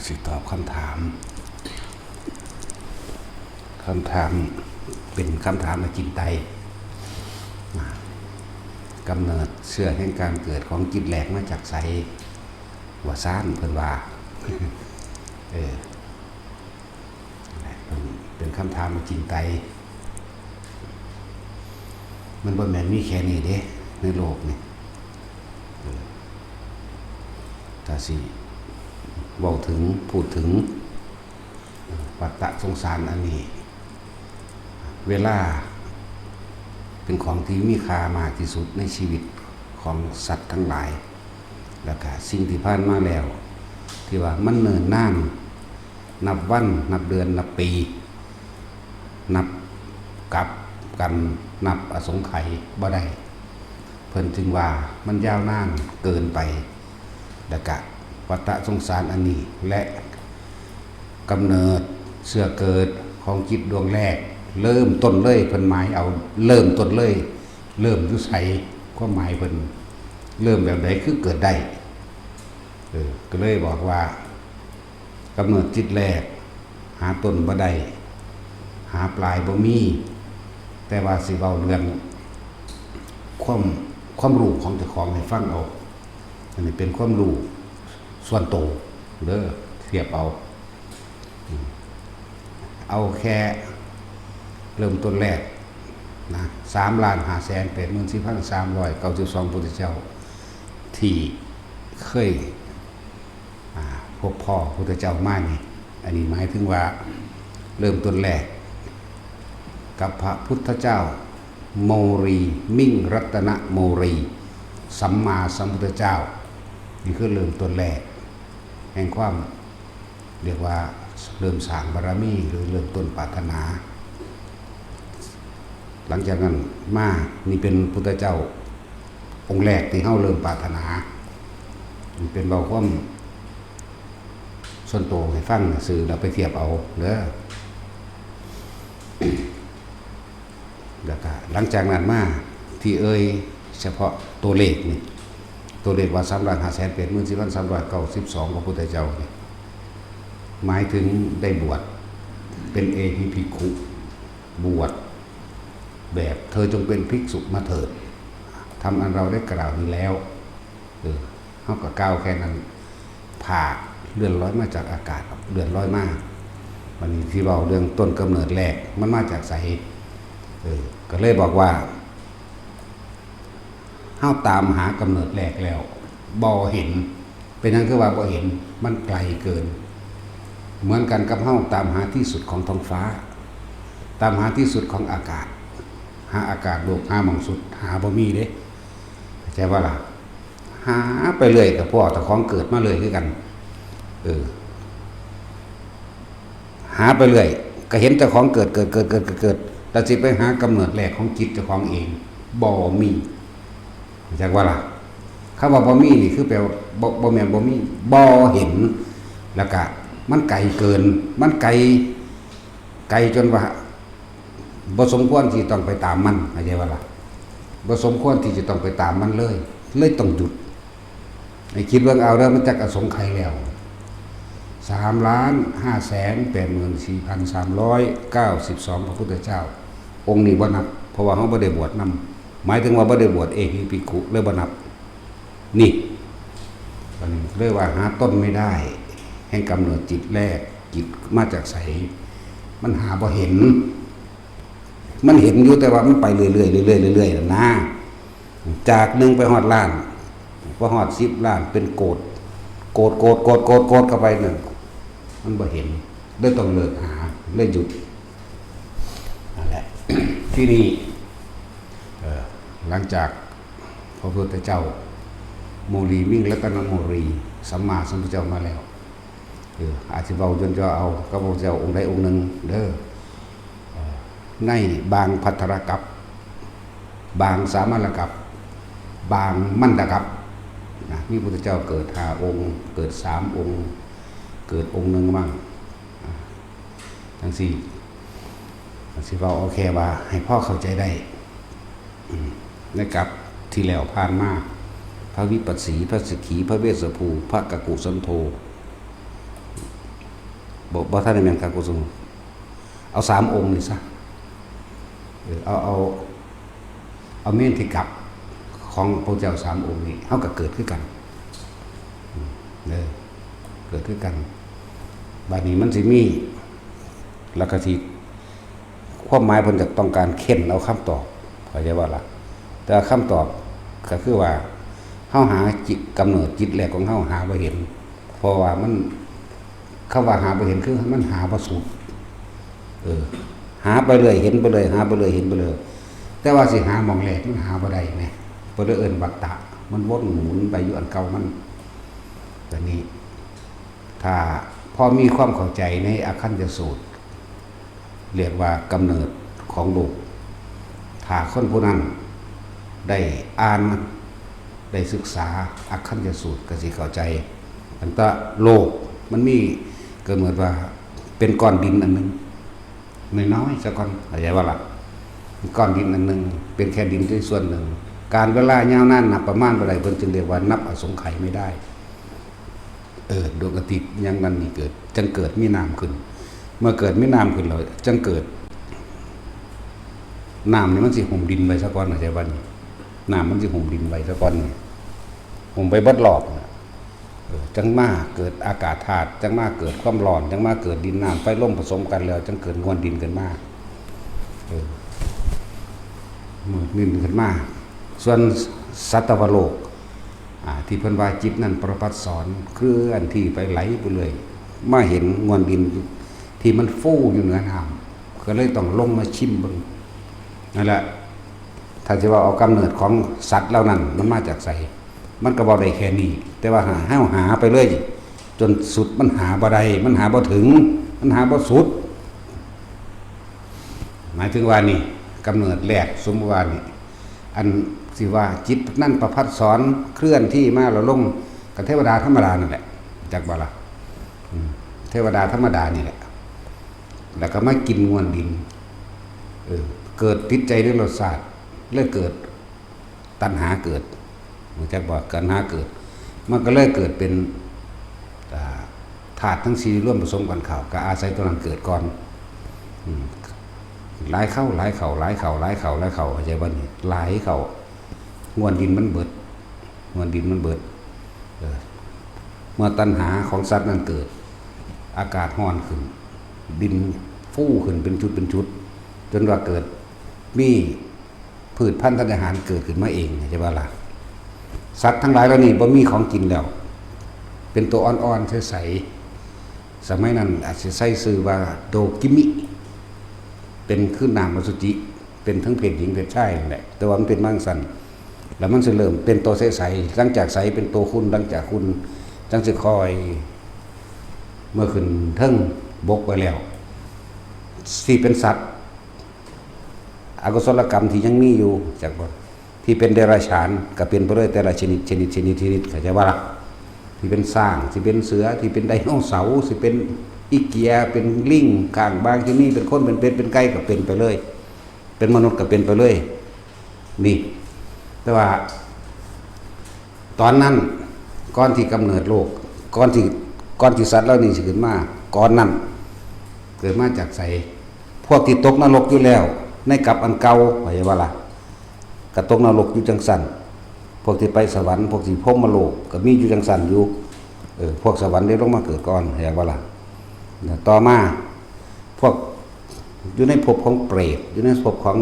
สิตอบคำถามเป็นคำถามมาจิตใจกำเนิดเชื่อแห่งการเกิดของจิตแหลกมาจากไสว่าซ่านเพิ่นว่าเป็นคำถามมาจิตใจมันบ่แม่นมีแค่นี้เด้ในโลกนี่ถ้าสิเว้าถึงพูดถึงวัฏสงสารอันนี้เวลาเป็นของที่มีค่ามากที่สุดในชีวิตของสัตว์ทั้งหลายแล้วก็สิ่งที่ผ่านมาแล้วที่ว่ามันเนิ่นนานนับวันนับเดือนนับปีนับกับกันนับอสงไขยบ่ได้เพิ่นจึงว่ามันยาวนานเกินไปแล้วก็วัฏสงสารอันนี้และกำเนิดเสื่อเกิดของจิตดวงแรกเริ่มต้นเลยเพิ่นหมายเอาเริ่มต้นเลยเริ่มอยู่ไสความหมายเพิ่นเริ่มแบบใดคือเกิดได้ก็เลยบอกว่ากำเนิดจิตแรกหาต้นบ่ได้หาปลายบ่มีแต่ว่าสิเว้าเรื่องความรู้ของเจ้าของให้ฟังเอาอันนี้เป็นความรู้ส่วนตัวเด้อเทียบเอาแค่เริ่มต้นแรกนะ3,584,392 พุทธเจ้าที่เคยพบพ่อพุทธเจ้ามานี่อันนี้หมายถึงว่าเริ่มต้นแรกกับพระพุทธเจ้าโมรีมิ่งรัตนโมรีสัมมาสัมพุทธเจ้านี่คือเริ่มต้นแรกแห่งความเรียกว่าเริ่มสร้างบารมีหรือเริ่มต้นปรารถนาหลังจากนั้นมานี่เป็นพุทธเจ้าองค์แรกที่เฮาเริ่มปรารถนาเป็นเบาความส่วนตัวให้ฟังสื่อเราไปเทียบเอาเด้อแล้วก็หลังจากนั้นมาที่เฉพาะตัวเลขนี่ตัวเลขว่า3,584,392ของพุทธเจ้านี่หมายถึงได้บวชเป็นเอหิภิกขุบวชแบบเธอจงเป็นภิกษุมาเถิดทำอันเราได้กล่าวนี้แล้วเขาก็ก้าวแค่นั้นผ่าเลื่อนลอยมาจากอากาศเลื่อนลอยมาวันนี้ที่เราเรื่องต้นกำเนิดแรกมันมาจากสาเหตุก็เลยบอกว่าเฮาตามหากำเนิดแรกแล้วบ่เห็นเป็นนั่นคือว่าบ่เห็นมันไกลเกินเหมือนกันกับเฮาตามหาที่สุดของท้องฟ้าตามหาที่สุดของอากาศหาอากาศโลกหาหม่องสุดหาบ่มีเด้เข้าใจว่าล่ะหาไปเรื่อยกับพ่อตะของเกิดมาเลยคือกันหาไปเรื่อยก็เห็นเจ้าของเกิดแต่สิไปหากำเนิดแรกของจิตเจ้าของเองบ่มีเข้าใจว่าล่ะคำว่าบ่มีนี่คือแปลว่าบ่แม่นบ่มีบ่เห็นแล้วก็มันไกลเกินมันไกลจนว่าบ่สมควรที่ต้องไปตามมันเข้าใจว่าล่ะบ่สมควรที่จะต้องไปตามมันเลยต้องหยุดให้คิดเบิ่งเอาเด้อมันจักอสงไขยแล้ว3,584,392 พระพุทธเจ้าองค์นี้บ่นับเพราะว่าเฮาบ่ได้บวชนำหมายถึงว่าบ่ได้บวชเอหิภิกขุเลยบ่นับนี่อันนี้เรียกว่าหาต้นไม่ได้แห่งกำเนิดจิตแรกจิตมาจากไสมันหาบ่เห็นมันเห็นอยู่แต่ว่ามันไปเรื่อยๆนะจาก1ไปฮอดล้านพอฮอด10ล้านเป็นโกดเข้าไปนั่นมันบ่เห็นเลยต้องเลิกหาเลยหยุดนั่นแหละ ที่นี่หลังจากพระพุทธเจ้าโมรีมิ่งรัตนโมรีสัมมาสัมพุทธเจ้ามาแล้วอาจจะเบาจนจะเอาพระพุทธเจ้าองค์ใดองค์หนึ่งเด้อในบางภัทรกัปบางสามัญกัปบางมันตกัปมีพระพุทธเจ้าเกิด5 องค์เกิด3 องค์เกิดองค์หนึ่งบ้างทั้ง4สิเบาโอเคว่าให้พ่อเข้าใจได้ในกับที่แล้วผ่านมาพระวิปัสสีพระสิกขีพระเวสสภูพระกกุสันโธ บ่ท่านได้แม่นการกุศลเอา3องค์นี่ซะเอาเมนที่กลับของพระเจ้า3องค์นี้เฮาก็เกิดขึ้นกันเกิดขึ้นกันบัดนี้มันสิมีแล้วก็สิความหมายเพิ่นจะต้องการเค้นเอาคำตอบเข้าใจว่าล่ะแต่คำตอบก็คือว่าเฮาหาจิตกำเนิดจิตแรกของเฮาหาบ่เห็นเพราะว่ามันคำว่าหาบ่เห็นคือมันหาบ่สุดหาไปเลยเห็นไปเลยหาไปเลยเห็นไปเลยแต่ว่าสิหาหม่องแรกมันหาบ่ได้แหมเพิ่นเลยเอิ้นวัฏฏะมันวนหมุนไปอยู่อันเก่ามันแต่นี้ถ้าพอมีความเข้าใจในอคันธสูตรเรียกว่ากำเนิดของโลกถ้าคนผู้นั้นได้อ่านได้ศึกษาอคันธสูตรก็สิเข้าใจอันตะโลกมันมีเกิดเหมือนว่าเป็นก้อนดินอันนึงน้อยๆสักก้อนเข้าใจว่าล่ะก้อนดินอันนึงเป็นแค่ดินที่ส่วนหนึ่งการเวลายาวนานนับประมาณเท่าใดเพิ่นจึงเรียกว่านับอสงไขยไม่ได้ดวงอาทิตย์ยังนั้นนี่เกิดจึงเกิดมีน้ำขึ้นเมื่อเกิดมีน้ำขึ้นแล้วจึงเกิดน้ำนี่มันสิห่มดินไว้ซะก่อนเข้าใจว่านี่น้ำมันสิห่มดินไว้ซะก่อนนี่ห่มไปเบิดรอบจังมาเกิดอากาศธาตุจังมาเกิดความร้อนจังมาเกิดดินน้ำไฟลมผสมกันแล้วจังเกิดมวลดินขึ้นมามวลดินขึ้นมาส่วนสัตวโลกที่เพิ่นว่าจิตนั่นประพัดสอนเคลื่อนที่ไปไหลไปเลยมาเห็นมวลดินที่มันฟูอยู่เหนือน้ำก็เลยต้องลงมาชิมเบิ่งนั่นแหละถ้าจะว่าเอากำเนิดของสัตว์เหล่านั้นมันมาจากไสมันก็บ่ได้แค่นี้แต่ว่าหาไปเลยจนสุดมันหาบ่ได้มันหาบ่ถึงมันหาบ่สุดหมายถึงว่านี่กำเนิดแรกสมมุติว่านี่อันสิว่าจิตนั่นประพัดสอนเคลื่อนที่มาแล้วลงกับเทวดาธรรมดานั่นแหละจักบ่ล่ะเทวดาธรรมดานี่แหละแล้วก็มากินมวลดินเกิดติดใจด้วยรสชาติเลยเกิดตัณหาเกิดจักบ่ตัณหาเกิดมันก็เลยเกิดเป็นธาตุทั้ง4ร่วมผสมกันเข้าก็อาศัยตัวนั้นเกิดก่อนหลายเข้าเข้าใจบ่นี่หลายเข้ามวลดินมันเบิดเมื่อตัณหาของสัตว์นั้นเกิดอากาศร้อนขึ้นดินฟูขึ้นเป็นชุดจนว่าเกิดมีพืชพันธุ์ธัญญาหารเกิดขึ้นมาเองใช่ป่ะล่ะสัตว์ทั้งหลายเหล่านี้บ่มีของกินแล้วเป็นตัวอ่อนๆใสๆสมัยนั้นอาจจะใช้ชื่อว่าโดกิมิเป็นคือนามอสุจิเป็นทั้งเพศหญิงเพศชายนั่นแหละแต่ว่ามันเป็นมังสันแล้วมันสิเริ่มเป็นตัวใสๆหลังจากใสเป็นตัวคุณหลังจากคุณจังสิคอยเมื่อขึ้นเทิงบกไปแล้วที่เป็นสัตว์อกุศลกรรมที่ยังมีอยู่จากบ่ที่เป็นเดรัจฉานก็เป็นไปเลยแต่ละชนิดเข้าใจว่าล่ะที่เป็นสร้างที่เป็นเสือที่เป็นไดโนเสาร์ที่เป็นอีเกียเป็นลิงข้างบางที่นี่เป็นคนเป็นเป็ดเป็นไก่ก็เป็นไปเลยเป็นมนุษย์ก็เป็นไปเลยนี่แต่ว่าตอนนั้นก่อนที่กำเนิดโลกก่อนที่สัตว์เหล่านี้สิขึ้นมาก่อนนั้นเกิดมาจากไสพวกที่ตกนรกอยู่แล้วในกับอันเก่าว่าอย่างว่าล่ะก็ตกนรกอยู่จังซั่นพวกที่ไปสวรรค์พวกที่พรหมโลกก็มีอยู่จังซั่นอยู่พวกสวรรค์ได้ลงมาเกิดก่อนอย่างว่าล่ะต่อมาพวกอยู่ในภพของเปรตอยู่ในภพของ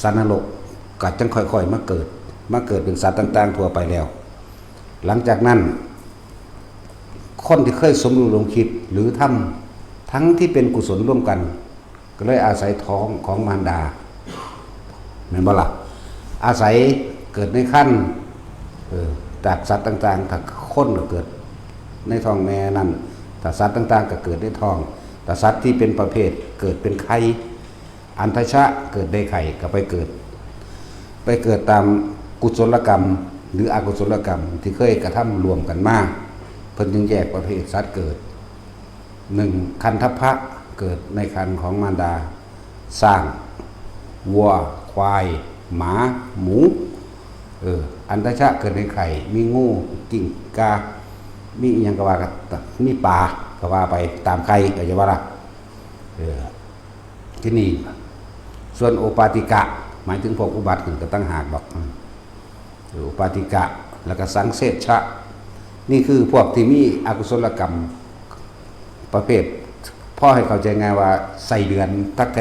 สัตว์นรกก็จังค่อยๆมาเกิดเป็นสัตว์ต่างๆทั่วไปแล้วหลังจากนั้นคนที่เคยสมรู้ร่วมคิดหรือทำทั้งที่เป็นกุศลร่วมกันก็เลยอาศัยท้องของมารดาแม่นบ่ล่ะอาศัยเกิดในขั้นจากสัตว์ต่างๆถ้าคนก็เกิดในท้องแม่นั่นถ้าสัตว์ต่างๆก็เกิดในท้องแต่สัตว์ที่เป็นประเภทเกิดเป็นไข่อันทชะเกิดได้ไข่ก็ไปเกิดตามกุศลกรรมหรืออกุศลกรรมที่เคยกระทำรวมกันมาเพิ่นจึงแยกประเภทสัตว์เกิด1คันทัพพะเกิดในคันของมารดาสร้างวัวควายหมาหมูอันทชะเกิดในไข่มีงูกิ้งกามีอีหยังก็ว่ากันมีปลา ก็ว่าไปตามใครก็จะว่าละที่นี่ส่วนโอปาติกะหมายถึงพวกอุบัติขึ้นก็ตั้งหากบอกโอปาติกะแล้วก็สังเสชะนี่คือพวกที่มีอกุศลกรรมประเภทพ่อให้เข้าใจไงว่าใส่เดือนตักแก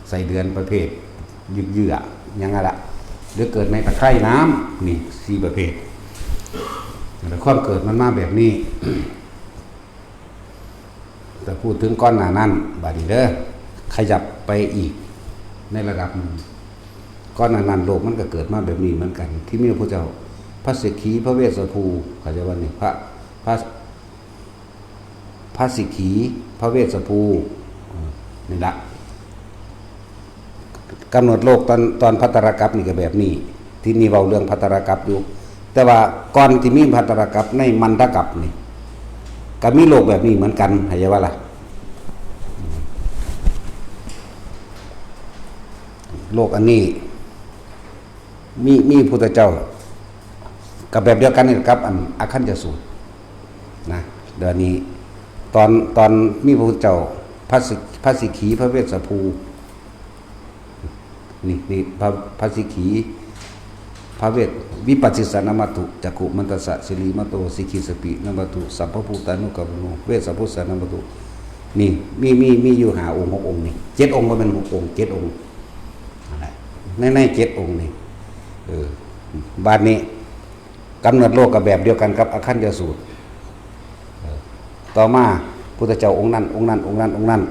ใส่เดือนประเภทยึกเยือยังไงละหรือเกิดในตะไคร่น้ำนี่สี่ประเภทแต่ความเกิดมันมาแบบนี้ แต่พูดถึงก้อนหนานั้นบาดนีเด้อขยับไปอีกในระดับหนึ่งก้อนหนานั้นโลกมันก็เกิดมาแบบนี้เหมือนกัน ที่มีพระเจ้าพระเสกขีพระเวสสภูเขาจะว่านี่พระสิกขีพระเวสสภูนี่ละกำหนดโลกตอนภัตตรกัปนี่ก็แบบนี้ที่นี่เว้าเรื่องภัตตรกัปอยู่แต่ว่าก่อนที่มีภัตตรกัปในมันทกัปนี่ก็มีโลกแบบนี้เหมือนกันให้ว่าล่ะโลกอันนี้มีพุทธเจ้ากับแบบเดียวกันนี่ครับอันอาคัญจสูตรนะเดี๋ยวนี้ตอนมีพระพุทธเจ้าพระสิกขีพระเวสสภูนี่พระสิกขีพระเวทวิปัสสิสานมัตถุจักขุมันตสะสิริมโตสิกขิสปินมัตถุสัพพพุทธานุกัปโนเวสสัพพุทธานมัตถุนี่มีอยู่หาองค์6องค์นี่7องค์บ่แม่น6องค์7องค์อะไรใน7องค์นี่บาดนี้กำเนิดโลกกับแบบเดียวกันกับอคัญจสูตรต่อมาพุทธเจ้าองค์นั้นองค์นั้นองค์นั้นองค์นั้น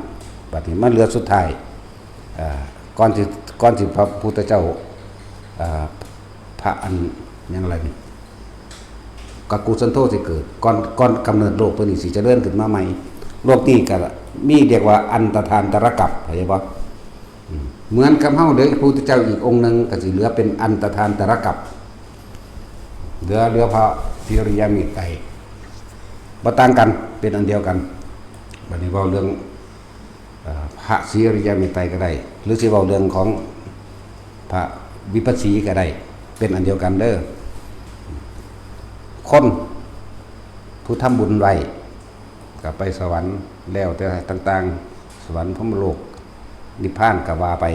บัดนี้มันเหลือสุดท้ายก่อนที่พระพุทธเจ้าพระอันยังอะไรนี่กักุสันโธสิเกิดก่อนกำเนิดโลกตัวนี้สิเจริญขึ้นมาใหม่โลกนี้ก็มีเรียกว่าอันตทานตรกัปเข้าใจบ่เหมือนกับเฮาเด้อพระพุทธเจ้าอีกองค์นึงก็สิเหลือเป็นอันตทานตรกัปเหลือพระศิริยมิตรไตรบ่ต่างกันเป็นอันเดียวกันบัดนี้เว้าเรื่องพระศิริยมิตรไตรก็ได้หรือสิเว้าเรื่องของพระวิปัสสีก็ได้เป็นอันเดียวกันเด้อคนผู้ทำบุญไว้ก็ไปสวรรค์แล้วแต่ต่างๆสวรรค์พรหมโลกนิพพานก็ว่าไป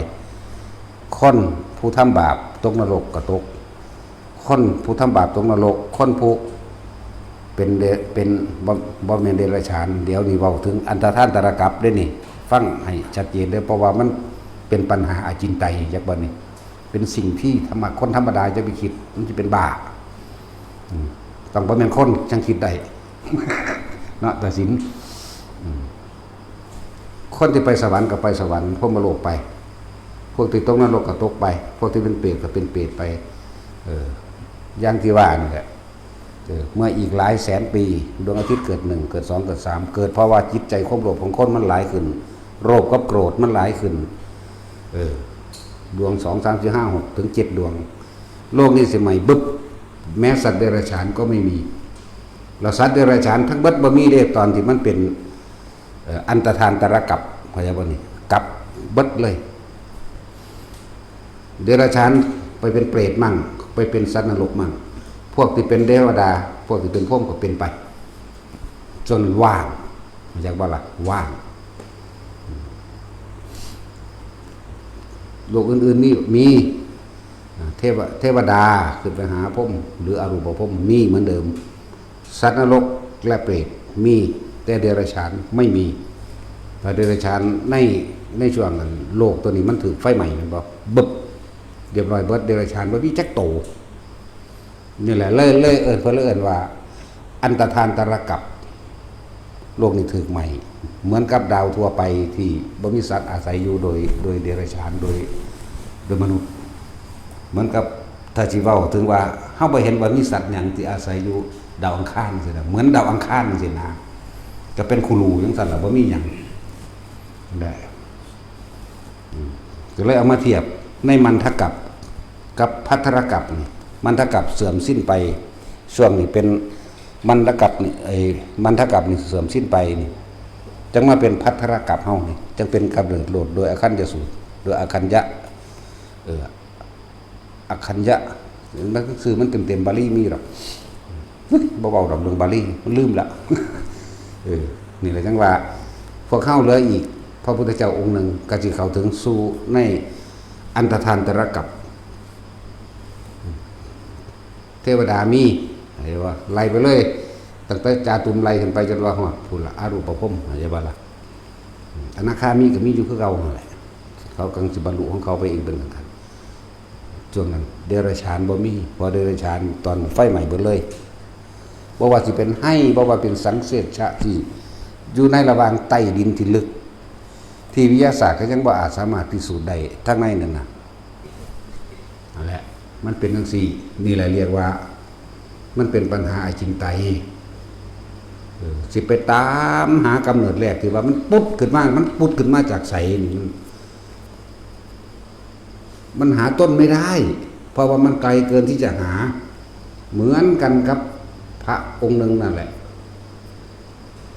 คนผู้ทำบาปตกนรกก็ตกคนผู้ทำบาปตกนรกคนผู้เป็นบ่แม่นเดรัจฉานเดี๋ยวนี้เว้าถึงอันตทานตรกัปได้นี่ฟังให้ชัดเจนเด้อเพราะว่ามันเป็นปัญหาอาจินไตยจักบ่นี่เป็นสิ่งที่คนธรรมดาจะไปคิดมันจะเป็นบาปต้องบ่แม่นคนจังคิดได้ เนาะตัดสินคนที่ไปสวรรค์ก็ไปสวรรค์พวกมโลกไปพวกที่ตกนรกก็ตกไปพวกที่เป็นเปรตก็เป็นเปรตไปอย่างที่ว่านี่แหละเมื่ออีกหลายแสนปีดวงอาทิตย์เกิด1เกิด2เกิด3เกิดเพราะว่าจิตใจความโลภของคนมันหลายขึ้นโลภกับโกรธมันหลายขึ้นดวง2 3 4 5 6ถึง7ดวงโลกนี้สิใหม่บึ๊บแม้สัตว์เดรัจฉานก็ไม่มีแล้วสัตว์เดรัจฉานทั้งเบิดบ่มีเด้ตอนที่มันเป็นอันตทานตรกัปเข้าใจบ่นี่กับเบิดเลยเดรัจฉานไปเป็นเปรตมั่งไปเป็นสัตว์นรกมั่งพวกที่เป็นเทวดาพวกที่เป็นพรหมก็เป็นไปจนว่างอยากบ่ล่ะว่างโลกอื่นๆนี่มีเทวดาขึ้นไปหาพรหมหรืออรูปภพมีเหมือนเดิมสัตว์นรกและเปรตมีแต่เดรัจฉานไม่มีแต่เดรัจฉานในช่วงนั้นโลกตัวนี้มันถือไฟใหม่แม่นบ่บึบเรียบร้อยเบิดเดรัจฉานบ่มีจักโตนี่แหละเลยเพิ่นเอิ้นว่าอันตทานตรกัปโลกนี้ถือใหม่เหมือนกับดาวทั่วไปที่บ่มีสัตว์อาศัยอยู่โดยเดรัจฉานโดยมนุษย์เหมือนกับถ้าสิเว้าถึงว่าเฮาบ่เห็นว่ามีสัตว์หยังที่อาศัยอยู่ดาวอังคารจังซี่นะเหมือนดาวอังคารจังซี่นะก็เป็นคุรูจังซั่นล่ะบ่มีหยังได้ก็เลยเอามาเทียบในมันทกัปกับภัตตรกัปนี่มันทกัปเสื่อมสิ้นไปช่วงนี้เป็นมันทกัปนี่มันทกัปนี่เสื่อมสิ้นไปนี่จังมาเป็นภัตตรกัปเฮานี่จังเป็นกำเนิดโลดโดยอคัญญสูตรโดยอคัญญะอคัญญะมันก็คือมันเต็มบาลีมีหรอกบ่เว้าดอกเรื่องบาลีมันลืมละ นี่แหละจังว่าพวกเข้าเหลืออีกพระพุทธเจ้าองค์หนึ่งก็จะเข้าถึงสู่ในอันตทานตรกับเทวดามีอะไรว่าไล่ไปเลยตั้งแต่จาตุมไล่ขึ้นไปจนว่าหัวพูดละอารูปภพอะไรบ้างล่ะอนาคามีก็มีอยู่คือเก่าอะไรเขากำลังจะบรรลุของเขาไปอีกเป็นกันช่วงนั้นเดรัจฉานบ่มีพอเดรัจฉานตอนไฟใหม่เบิดเลยบ่ว่าสิเป็นให้บ่ว่าเป็นสังเสชะที่อยู่ในระหว่างใต้ดินที่ลึกที่วิทยาศาสตร์ก็ยังบ่อาจสามารถพิสูจน์ได้ทั้งในนั่นน่ะนั่นแหละมันเป็นจังซี่นี่แหละเรียกว่ามันเป็นปัญหาอจินไตยสิไปตามหากำเนิดแรกที่ว่ามันปุ๊บขึ้นมามันปุ๊บขึ้นมาจากไสนี่มันหาต้นไม่ได้เพราะว่ามันไกลเกินที่จะหาเหมือนกันกับพระองค์หนึ่งนั่นแหละ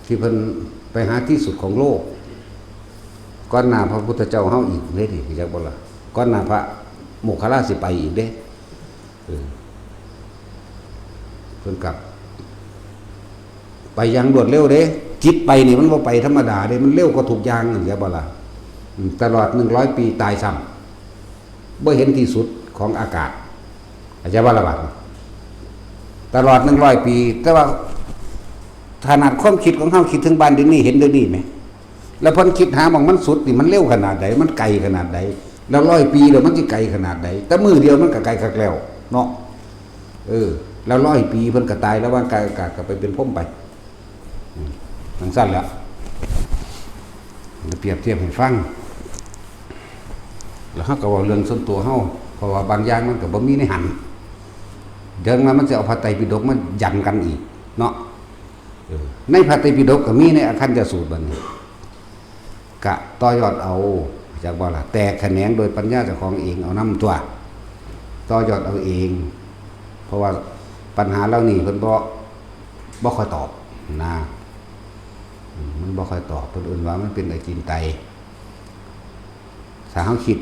ที่เพิ่นไปหาที่สุดของโลกก้อนหน้าพระพุทธเจ้าเฮาอีกเด้ดิจักบ่ล่ะก้อนหน้าพระโมคคัลลาสิไปอีกเด้เพิ่นกลับไปอย่างรวดเร็วเด้จิตไปนี่มันบ่ไปธรรมดาเด้มันเร็วกว่าทุกอย่างจักบ่ล่ะตลอด100 ปีตายซ้ำบ่เห็นที่สุดของอากาศอาจจะว่าระบาดตลอด100 ปีแต่ว่าขนาดความคิดของเฮาคิดถึงบ้านเดี๋ยวนี้เห็นเดี๋ยวนี้ไหมแล้วเพิ่นคิดหาว่ามันสุดนี่มันเร็วขนาดใดมันไกลขนาดใดแล้ว100 ปีแล้วมันสิไกลขนาดใดแต่มือเดียวมันก็ไกลคักแล้วเนาะแล้ว100 ปีเพิ่นก็ตายแล้วว่างกายอากาศก็ไปเป็นพรหมไปทั้งสั้นแล้วเปรียบเทียบให้ฟังแล้วเฮาก็เว้าเรื่องส่วนตัวเฮาเพราะว่าบางอย่างมันก็บ่มีในหันเดี๋ยวมันจะเอาพระไตรปิฎกมายันกันอีกเนาะในพระไตรปิฎกก็มีในอคันธสูตรบัดนี้กะต่อยอดเอาจากบ่ล่ะแต่แขนงโดยปัญญาเจ้าของเองเอานำตัวต่อยอดเอาเองเพราะว่าปัญหาเหล่านี้เพิ่นบ่ค่อยตอบนะมันบ่ค่อยตอบเพิ่นอื่นว่ามันเป็นอจินไตยถ้าเฮาคิด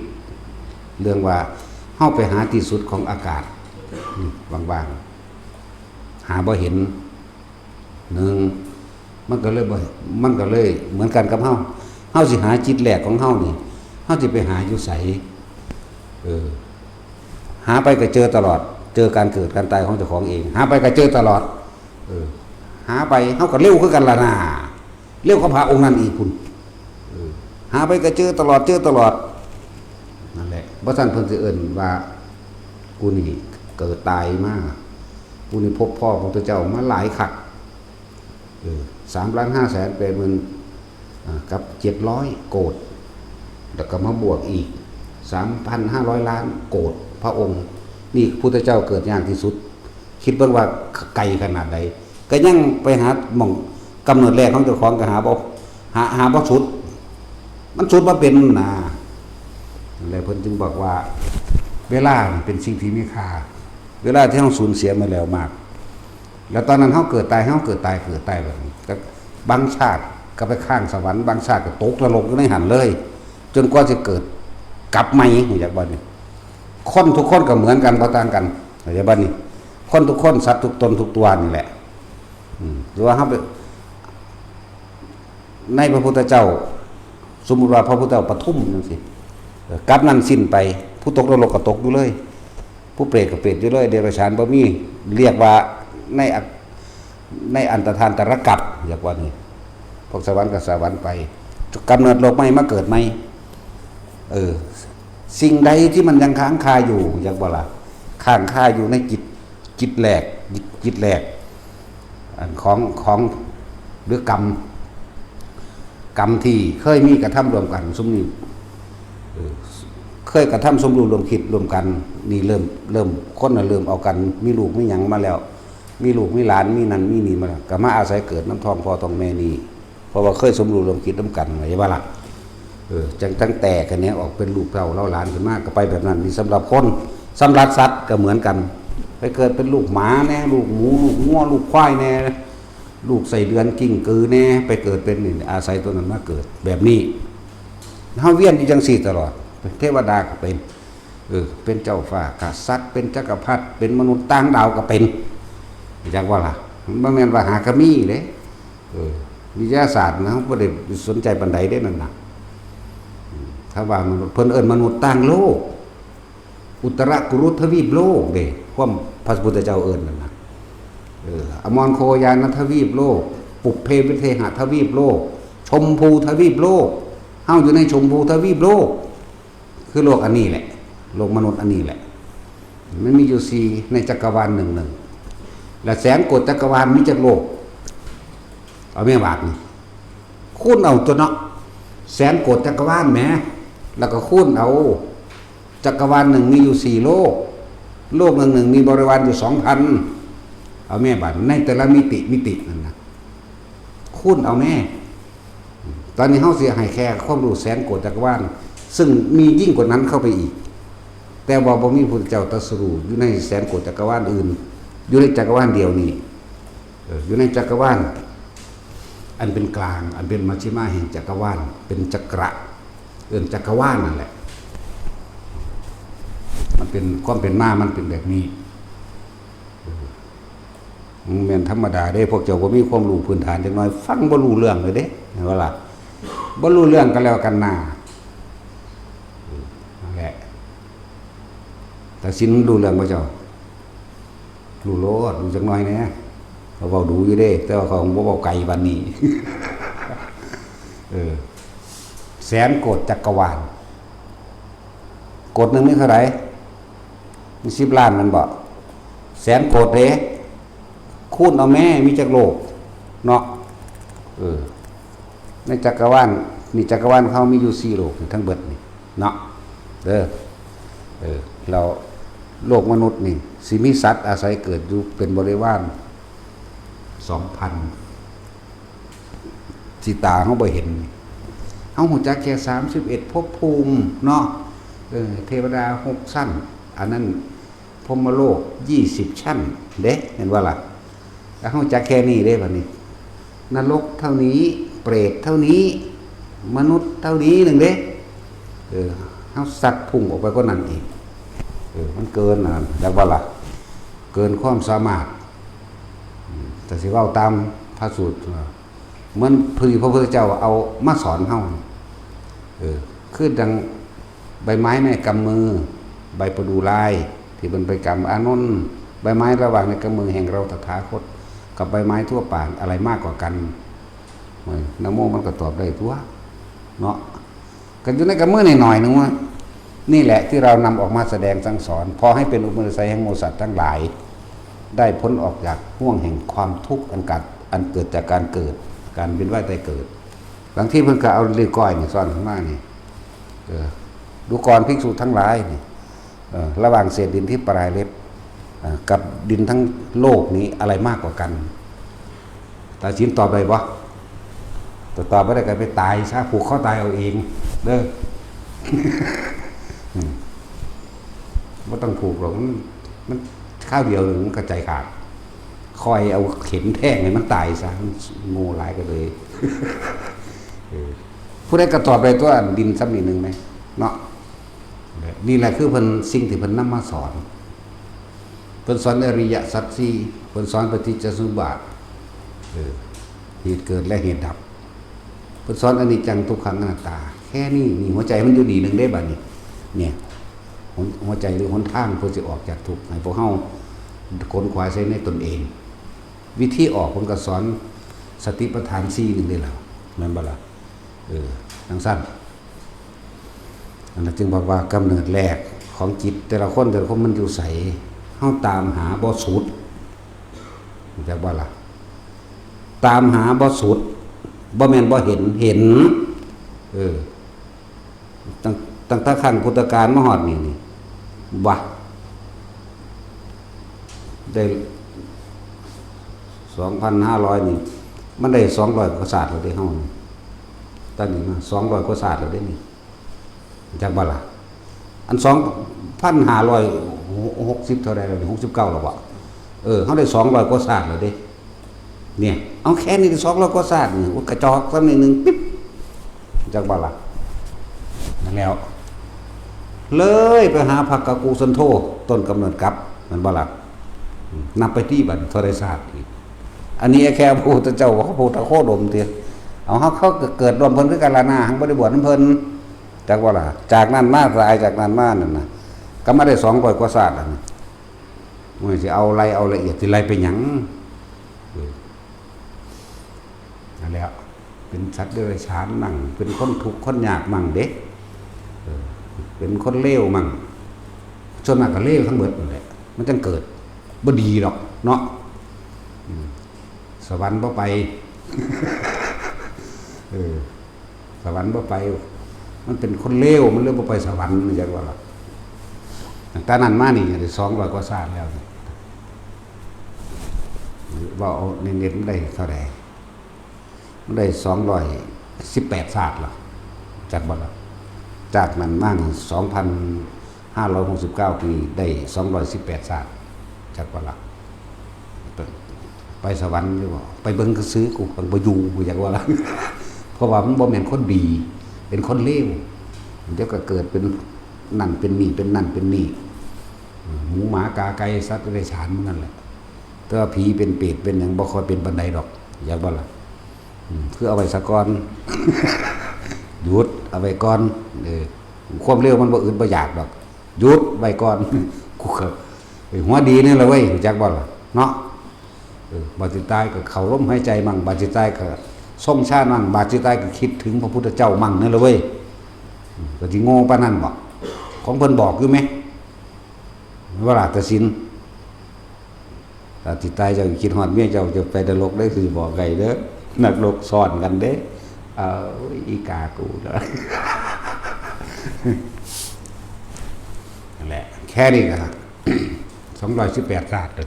เรื่องว่าเฮาไปหาที่สุดของอากาศบางๆหาบ่เห็นหนึ่งมันก็เลยเหมือนกันกับเฮาสิหาจิตแรกของเฮานี่เฮาสิไปหาอยู่ไสหาไปก็เจอตลอดเจอการเกิดการตายของเจ้าของเองหาไปก็เจอตลอดหาไปเฮาก็เร็วคือกันล่ะนะเร็วกว่าพระองค์นั้นอีกคุณหาไปก็เจอตลอดนั่นแหละบ่ซั่นเพิ่นสิเอิ้นว่ากูนี่เกิดตายมากูนี่พบพ่อพระพุทธเจ้ามาหลายคัก3,580,000กับ700 โกฏแล้วก็มาบวกอีก 3,500 ล้านโกฏพระองค์นี่พุทธเจ้าเกิดยากที่สุดคิดเบิ่งว่าไกลขนาดใดก็ยังไปหาหม่องกำเนิดแรกของเจ้าของก็หาบ่สุดมันสุดบ่เป็นน่ะแล้วเพิ่นจึงบอกว่าเวลาเป็นสิ่งที่มีค่าเวลาที่เฮาสูญเสียมาแล้วมากแล้วตอนนั้นเฮาเกิดตายแบบนี้ก็บางชาติก็ไปข้างสวรรค์บางชาติก็ตกนรกอยู่ในหันเลยจนกว่าจะเกิดกลับใหม่อย่างบัดนี้คนทุกคนก็เหมือนกันบ่ต่างกันอย่างบัดนี้คนทุกคนสัตว์ทุกตนทุกตัวนี่แหละหรือว่าเฮาไปในพระพุทธเจ้าสมมุติว่าพระพุทธเจ้าปฐุมจังซี่กลับนั้นสิ้นไปผู้ตกนรกก็ตกอยู่เลยผู้เปรตก็เปรตอยู่เลยเดรัจฉานบ่มีเรียกว่าในอันตทานตรกับอย่างว่านี่พวกสวรรค์ก็สวรรค์ไปกำเนิดโลกใหม่มาเกิดใหม่สิ่งใดที่มันยังค้างคาอยู่อย่างว่าล่ะค้างคาอยู่ในจิตแหลกอันของหรือกรรมที่เคยมีกระทำรวมกันสมนี้เคยกระทำสมรู้รวมคิดรวมกันนี่เริ่มคนเริ่มเอากันมีลูกมีหยังมาแล้วมีลูกมีหลานมีนั่นมีนี่มาแล้วก็มาอาศัยเกิดน้ำท้องพ่อท้องแม่นี่เพราะว่าเคยสมรู้รวมคิดร่วมกันไว้ว่าล่ะจังตั้งแต่กันเนี้ยออกเป็นลูกเล่าหลานขึ้นมาก็ไปแบบนั้นนี่สำหรับคนสำหรับสัตว์ก็เหมือนกันไปเกิดเป็นลูกหมาแน่ลูกหมูลูกงัวลูกควายแน่ลูกใส่เดือนกิ้งกือแน่ไปเกิดเป็นนี่อาศัยตัวนั้นมาเกิดแบบนี้เฮาเวียนอยู่จังซี่ตลอดเทวดาก็เป็นเจ้าฟ้ากษัตริย์เป็นจักรพรรดิเป็นมนุษย์ต่างดาวก็เป็นจักว่าล่ะบ่แม่นว่าหากะมีเด้ วิทยาศาสตร์นะบ่ได้สนใจปานใดเด้นั่นน่ะถ้าว่ามนุษย์เพิ่นเอิ้นมนุษย์ต่างโลกอุตรกุรุทวีปโลกเด้ความพระพุทธเจ้าเอิ้นนั่นน่ะอมรโคยานทวีปโลกปุพเพวิเทหทวีปโลกชมพูทวีปโลกเฮาอยู่ในชมพูทวีปโลกคือโลกอันนี้แหละโลกมนุษย์อันนี้แหละมันมีอยู่4ในจักรวาลหนึ่งและแสนโกฏจักรวาลมีจักโลกเอาแม่บาทนี่คูณเอาตัวเนาะแสนโกฏจักรวาลแหมแล้วก็คูณเอาจักรวาลหนึ่งมีอยู่4โลกโลกหนึ่งมีบริวารอยู่ 2,000 เอาแม่บาทในแต่ละมิตินั่นนะคูณเอาแม่ตอนนี้เฮาสิให้แค่ความรู้แสนโกฏจักรวาลซึ่งมียิ่งกว่านั้นเข้าไปอีกแต่ว่าบ่มีพระพุทธเจ้าตรัสรู้อยู่ในแสนโกฏจักรวาลอื่นอยู่ในจักรวาลเดียวนี้อยู่ในจักรวาลอันเป็นกลางอันเป็นมัชฌิมาแห่งจักรวาลเป็นจักระจักรวาลนั่นแหละมันเป็นความเป็นมามันเป็นแบบนี้มันเป็นธรรมดาเด้พวกเจ้าบ่มีความรู้พื้นฐานจักหน่อยฟังบ่รู้เรื่องเลยเด้เห็นบ่ล่ะบ่รู้เรื่องกันแล้วกันหน้านั่นแหละแต่สินรู้เรื่องบ่เจ้ารู้โลดรู้จักหน่อยแหน่เขาเว้าดูอยู่เด้แต่ว่าเขาบ่เว้าไกลปานนี้ แสนโกฏจักรวาลโกฏนึงมีเท่าไหร่มี10 ล้านมันบ่แสนโกฏเด้คูณเอาแม่มีจักโลกเนาะในจักรวาลนี่จักรวาลเขามีอยู่4โลกทั้งเบิดนี่เนาะเราโลกมนุษย์นี่สิมีสัตว์อาศัยเกิดอยู่เป็นบริวาร 2,000 สิตาเฮาบ่เห็นเฮาฮู้จักแค่31ภพภูมิเนาะเทวดา6ชั้นอันนั้นพรหมโลก20ชั้นเด้เห็นว่าล่ะแล้วเฮาจักแค่นี้เด้บัดนี้นรกเท่านี้เปรตเท่านี้มนุษย์เท่านี้นึงเด้เฮาสักพุ่งออกไปกว่านั้นอีกมันเกินน่ะจักว่าล่ะเกินความสามารถแต่สิเว้าตามพระสูตรเหมือนพระพุทธเจ้าเอามาสอนเฮาคือดังใบไม้ในกำมือใบประดู่ลายที่มันไปกำอานนท์ใบไม้ระหว่างในกำมือแห่งเราตถาคตกับใบไม้ทั่วป่าอะไรมากกว่ากันนะโมมันก็ตอบได้ทั่วเนาะกันอยู่ในกำมือหน่อยๆนึงว่านี่แหละที่เรานำออกมาแสดงสั่งสอนพอให้เป็นอุปนิสัยแห่งโมสัตว์ทั้งหลายได้พ้นออกจากห่วงแห่งความทุกข์อันเกิดจากการเกิดการเวียนว่ายตายเกิดบางที่เพิ่นก็เอาเลื่อยก้อยนี่ซ่อนข้างหน้านี่ดูก่อนภิกษุทั้งหลายนี่ระหว่างเศษดินที่ปลายเล็บกับดินทั้งโลกนี้อะไรมากกว่ากันตาชินตอบได้บ่ตอบไม่ได้ก็ไปตายซะผูกข้อตายเอาเองเด้อ ไม่ต้องผูกหรอกมันข้าวเดียวหนึ่งมันกระจายขาดคอยเอาเข็มแทงให้มันตายซะโง่หลายก็เลย ผู้ใดกระตอบไปตัวดินซ้ำนิดนึงไหมเนาะนี่แหละคือเพิ่นสิ่งที่เพิ่นนำมาสอนเพิ่นสอนอริยสัจสี่เพิ่นสอนปฏิจจสมุปบาทเหตุเกิดและเหตุดับเพิ่นสอนอนิจจังทุกขังอนัตตาแค่นี้นี่หัวใจมันอยู่ดีนึงได้บัดนี้เนี่ยหัวใจหรือหนทางเพื่อจะออกจากทุกข์ให้พวกเฮาค้นคว้าใช้ในตนเองวิธีออกเพิ่นก็สอนสติปัฏฐาน4นึงได้แล้วแม่นบ่ล่ะจังซั่นอันนั้นจึงบอกว่ากำเนิดแรกของจิตแต่ละคนมันอยู่ไสเฮาตามหาบ่สุดจักว่าล่ะตามหาบ่สุดบ่แม่นบ่เห็นตั้งแต่ขั้งพุทธกาลมาฮอดนี่บ่ได้ 2,500 นี่มันได้200กว่าศาสตร์แล้วเด้เฮาตอนนี้มา200กว่าศาสตร์แล้วเด้นี่จักบ่ล่ะอัน 2,560 เท่าใดแล้วนี่69แล้วบ่เฮาได้200กว่าศาสตร์แล้วเด้เนี่ยเอาแค่นี้ได้200กว่าศาสตร์นี่กระจอกซั้นนิดนึงปิ๊บจักบ่ล่ะนั่นแล้วเลยไปหาภักกกูสันโธต้นกำเนิดกลับมันบ่ล่ะนับไปที่บัดเท่าใดศาสตร์อีกอันนี้แค่พระพุทธเจ้าว่าพระพุทธโคดมเตีย เอาเขาเกิดรวมเพิ่นคือกันละนาหังบ่ได้บวชนำเพิ่นจักว่าล่ะจากนั้นมาตายจากนั้นมานั่นน่ะก็มาได้200กว่าศาสตร์แล้วมันสิเอาละเอียดสิไล่ไปหยังนั่นแหละเป็นสัตว์เดรัจฉานมั่งเป็นคนทุกข์คนยากมั่งเด้เป็นคนเลวมั่งส่วนมากก็เลวทั้งหมดนั่นแหละมันจังเกิดบ่ดีหรอกเนาะสวรรค์บ่ไปสวรรค์บ่ไปมันเป็นคนเลวมันเลยบ่ไปสวรรค์มันจังว่าล่ะแต่นั้นมานี่ได้200กว่าศาสตร์แล้วว่าเอาเน็ตๆมันได้เท่าใดมันได้218ศาสตร์ล่ะจักบ่ล่ะจากนั้นมา2,569 ปีได้218ศาสตร์จักบ่ล่ะไปสวรรค์หรือบ่ไปเบิ่งก็ซื้อกูบ่อยู่บ่อยากว่าล่ะเพราะว่ามันบ่แม่นคนดีเป็นคนเลวเดี๋ยวก็เกิดเป็นนั่นเป็นนี่เป็นนั่นเป็นนี่หมูหมากาไก่สัตว์เดรัจฉานมันนั่นแหละแต่ว่าผีเป็นเปรตเป็นหยังบ่ค่อยเป็นปานใดดอกอยากบ่ล่ะคือเอาไว้ซะก่อนหยุดเอาไว้ก่อนความเร็วมันบ่อื่นบ่อยากดอกหยุดไว้ก่อนกูก็หัวดีนี่ล่ะเว้ยจักบ่ล่ะเนาะบาดสิตายก็เข้าลมหายใจมั่งบาดสิตายก็ทรงชาติมั่งบาดสิตายก็คิดถึงพระพุทธเจ้ามั่งนั่นล่ะเว้ยก็สิโง่ปานนั้นบ่ของเพิ่นบอกอยู่มั้ยว่าราชสินถ้าสิตายเจ้าคิดฮอดเมียเจ้าจะไปนรกได้คือบอกไงเด้อนักรบซ่อนกันเด้อีกากูเด้อนั่นแหละแค่นี้ก็218ศาสตร์เลย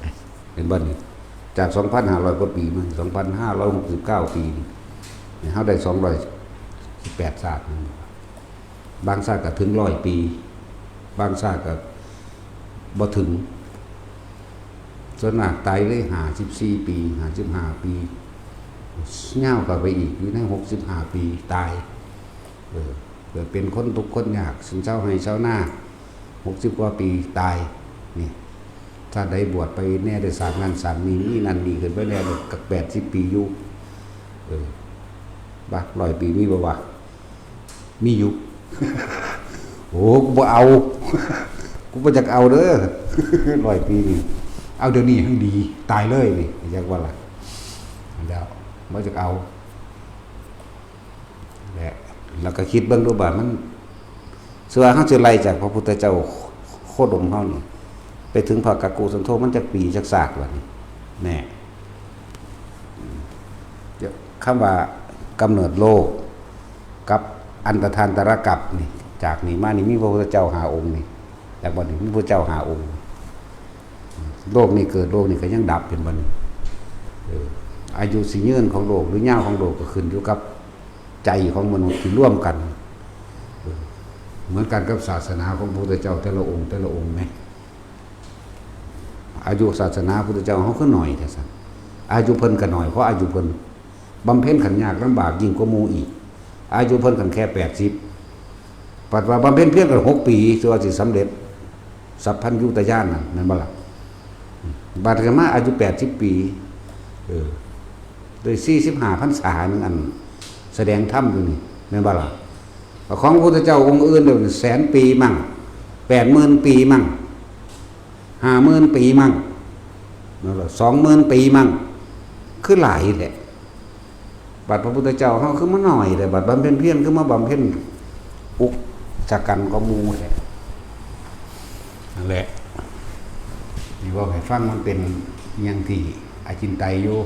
เห็นบ่นี่จาก 2,500 กว่าปีมา2,569 ปีนี่เฮาได้218ศาสตร์บางศาสตร์ก็ถึง100ปีบางศาสตร์ก็บ่ถึงส่วนมากตายเลย54ปี55ปียาวกว่าไปอีกอยู่ใน65ปีตายเกิดเป็นคนทุกข์คนยากสินเช้าให้เช้าหน้า60กว่าปีตายนี่ถ้าได้บวชไปแน่ได้สร้างงานสร้างนี่นั่นนี่ขึ้นไปแล้วกับ80ปีอยู่บัก100ปีมีบ่วะมีอยู่โอ้กูบ่เอากูบ่จักเอาเด้อ100ปีนี่เอาเดี๋ยวนี้ให้ดีตายเลยนี่อยากว่าล่ะแล้วบ่จักเอาแล้วก็คิดเบิ่งดูว่ามันเสือเฮาสิไล่จากพระพุทธเจ้าโคดมเฮานี่ไปถึงพระกักกุสันโธมันจักปีจักศาสตร์ว่านี่แน่คำว่ากำเนิดโลกกับอันตทานตรกัปนี่จากนี้มานี่มีพระพุทธเจ้า5องค์นี่จากบ่นี่มีพระพุทธเจ้า5องค์โลกนี่เกิดโลกนี่ก็ยังดับเป็นบ่นี่อายุสิยืนของโลกหรือยาวของโลกก็ขึ้นอยู่กับใจของมนุษย์ที่ร่วมกันเหมือนกันกับศาสนาของพระพุทธเจ้าแต่ละองค์ไหมอายุศาสนาพระพุทธเจ้าเขาก็หน่อยแต่สั่นอายุเพิ่นก็หน่อยเพราะอายุเพิ่นบำเพ็ญขันยากลำบากยิ่งกว่าหมู่อีกอายุเพิ่นกันแค่80ปัจจุบันบำเพ็ญเพียงกัน6 ปีจนสิสำเร็จสัพพัญญุตญาณนั่นแม่นบ่ล่ะบัดก็มาอายุ80 ปีโดย45พรรษานึงอันแสดงธรรมอยู่นี่แม่นบ่ล่ะของพระพุทธเจ้าองค์อื่นเดี๋ยว100,000 ปีมั่ง80,000 ปีมั่ง50,000 ปีมั่งนั่นล่ะ20,000 ปีมั่งคือหลายแหละบัดพระพุทธเจ้าเฮาคือมาหน่อยแต่บัดบำเพ็ญเพียรคือมาบำเพ็ญอุกจักกันก็หมู่แหละนั่นแหละนี่ว่าให้ฟังมันเป็นอย่างที่อาจินไตยอยู่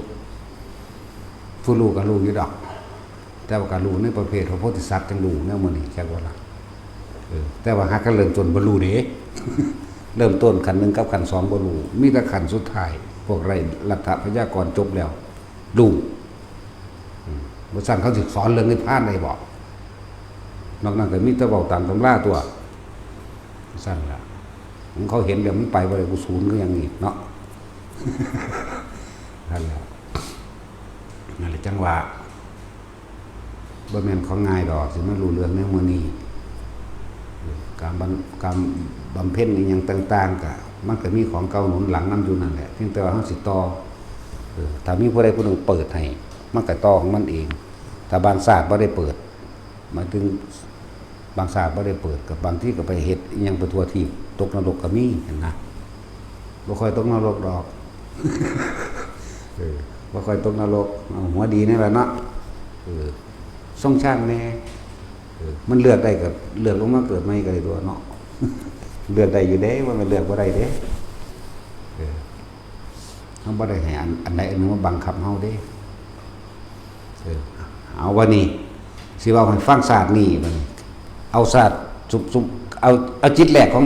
ผู้รู้ก็รู้อยู่ดอกแต่ว่าก็รู้ในประเภทของโพธิสัตว์จังรู้แนวมื้อนี้จักว่าล่ะแต่ว่าหากเริ่มต้นบ่รู้เด้ เริ่มต้นขั้น1กับขั้น2บ่รู้มีแต่ขั้นสุดท้ายพวกไรรัฐพยากรจบแล้วรู้บ่ซั่นเขาสิสอนเรื่องนิพพานได้บ่นอกนั้นก็มีแต่เว้าตามตำราตัวซั่นล่ะเขาเห็นเดี๋ยวมันไปบ่ได้กูศูนย์ก็อย่างนี้เนาะ นั่นแหละจังหวะบ่แม่นของง่ายดอกสิมารู้เรื่องในมื้อนี้การบำเพ็ญอีหยังต่างๆก็มันก็มีของเก่าหนุนหลังนำอยู่นั่นแหละเพียงแต่ว่าเฮาสิต่อถ้ามีผู้ใดผู้หนึ่งเปิดให้มันก็ต่อของมันเอง แต่บางศาสตร์บ่ได้เปิดหมายถึงบางศาสตร์บ่ได้เปิดกับบางที่ก็ไปเฮ็ดอิหยังไปทั่วที่ตกนรกก็มีเห็นนะบ่ค่อยตกนรกดอกบ่ค่อยตกนรกหัวดีนี่แหละเนาะส่งช่างแน่มันเลือกได้ก็เลือกลงมาเกิดใหม่ก็ได้ตัวเนาะเลือกได้อยู่เด้ว่ามันเลือกบ่ได้เด้เฮาบ่ได้ให้อันใดอันหนึ่งมาบังคับเฮาเด้เอาวันนี้สิเว้าให้ฟังศาสตร์นี้บัดนี้เอาศาสตร์สุบเอาจิตแรกของ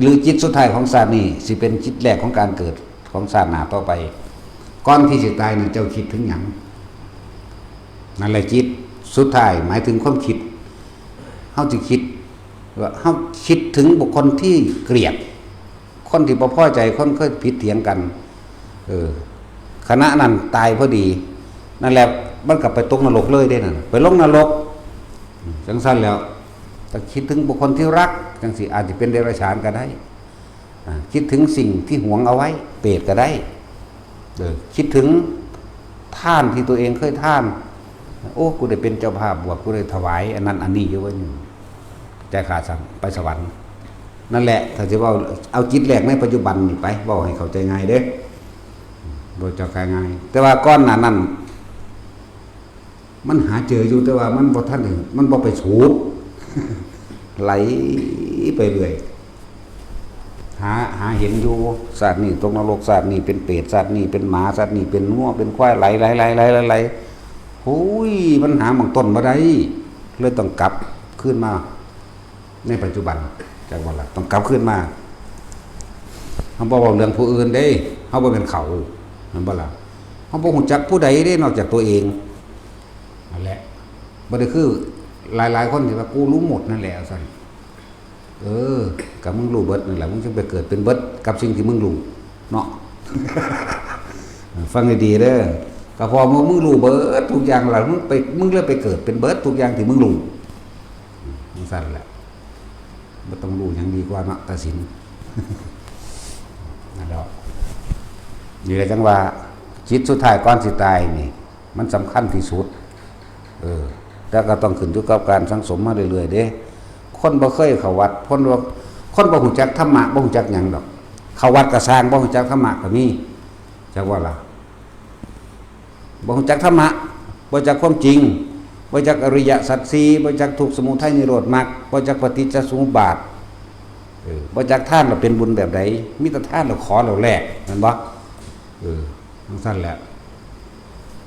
หรือจิตสุดท้ายของศาสตร์นี้สิเป็นจิตแรกของการเกิดของศาสตร์หน้าต่อไปก่อนที่สิตายนี่เจ้าคิดถึงหยังนั่นแหละจิตสุดท้ายหมายถึงความคิดเฮาสิคิดว่าเฮาคิดถึงบุคคลที่เกลียดคนที่บ่พอใจคนเคยผิดเถียงกันคณะนั้นตายพอดีนั่นแหละมันกลับไปตกนรกเลยได้นั่นไปลงนรกจังซั่นแล้วถ้าคิดถึงบุคคลที่รักจังสิอาจจะเป็นเดรัจฉานก็ได้คิดถึงสิ่งที่หวงเอาไว้เปรตก็ได้คิดถึงท่านที่ตัวเองเคยท่านโอ้กูได้เป็นเจ้าภาพบวชกูได้ถวายอันนั้นอันนี้อยู่ไว้อยู่ใจขาดสั่งไปสวรรค์นั่นแหละถ้าจะว่าเอาจิตแรกในปัจจุบันนี่ไปบอกให้เข้าใจง่ายเด้บ่เจ้าง่ายแต่ว่าก้อนหน้านั้นมันหาเจออยู่แต่ว่ามันบ่ทันถึงมันบ่ไปสูบไหลไปเรื่อยหาเห็นอยู่สัตว์นี่ตกนรกสัตว์นี่เป็นเปรตสัตว์นี่เป็นหมาสัตว์นี่เป็นงัวเป็นควายไหลโอ้ยมันหาบางต้นบ่ได้เลยต้องกลับขึ้นมาในปัจจุบันจังว่าล่ะต้องกลับขึ้นมาเฮาบ่เว้าเรื่องผู้อื่นเด้เฮาบ่เป็นเขานั่นบ่ล่ะเฮาบ่ฮู้จักผู้ใดเด้นอกจากตัวเองนั่นแหละบ่ได้คือหลายๆคนที่ว่ากูรู้หมดนั่นแหละซั่นกับมึงรู้เบิดนั่นแหละมึงจึงไปเกิดเป็นเบิดกับสิ่งที่มึงรู้เนาะ ฟังให้ดีเด้อก็พอมึงรู้เบิดทุกอย่างแล้วมึงเลยไปเกิดเป็นเบิดทุกอย่างที่มึงรู้จังซั่นแหละบ่ต้องรู้หยังดีกว่าเนาะตัดสิน นั่นแหละนี่แหละจังว่าจิตสุดท้ายก่อนสิตายนี่มันสำคัญที่สุดแต่ก็ต้องขึ้นอยู่กับการสังสมมาเรื่อยๆเด้คนบ่เคยเข้าวัดคนบ่ฮู้จักธรรมะบ่ฮู้จักหยังดอกเข้าวัดก็สร้างบ่ฮู้จักธรรมะก็มีจักว่าล่ะบ่ฮู้จักธรรมะบ่จักความจริงบ่จักอริยสัจสี่บ่จักทุกข์สมุทัยนิโรธมรรคบ่จักปฏิจจสมุปบาทบ่จักทานว่าเป็นบุญแบบใดมีแต่ทานแล้วขอแล้วแลกแม่นบ่จังซั่นแหละ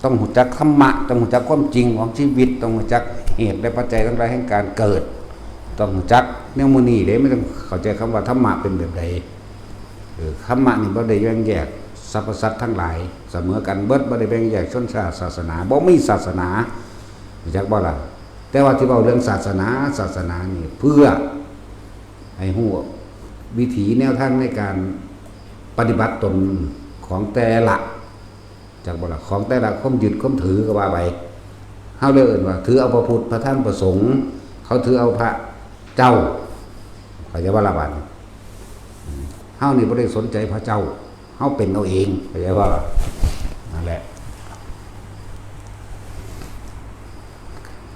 ต้องรู้จักธรรมะต้องรู้จักความจริงของชีวิตต้องรู้จักเหตุและปัจจัยทั้งหลายแห่งการเกิดต้องรู้จักแนวมื้อนี้เด้ไม่ต้องเข้าใจคำว่าธรรมะเป็นแบบใดธรรมะนี่บ่ได้แบ่งแยกสรรพสัตว์ทั้งหลายเสมอกันเบิดบ่ได้แบ่งแยกชนชาติศาสนาบ่มีศาสนารู้จักบ่ล่ะแต่ว่าที่เว้าเรื่องศาสนานี่เพื่อให้ฮู้วิถีแนวทางในการปฏิบัติตนของแต่ละจากบ่ล่ะของแต่ละความยึดความถือก็ว่าไปเฮาเลยเอิ้นว่าถือเอาพระพุทธพระธรรมพระสงฆ์เขาถือเอาพระเจ้าเข้าใจว่าละบัดเฮานี่บ่ได้สนใจพระเจ้าเฮาเป็นเอาเองเข้าใจว่านั่นแหละ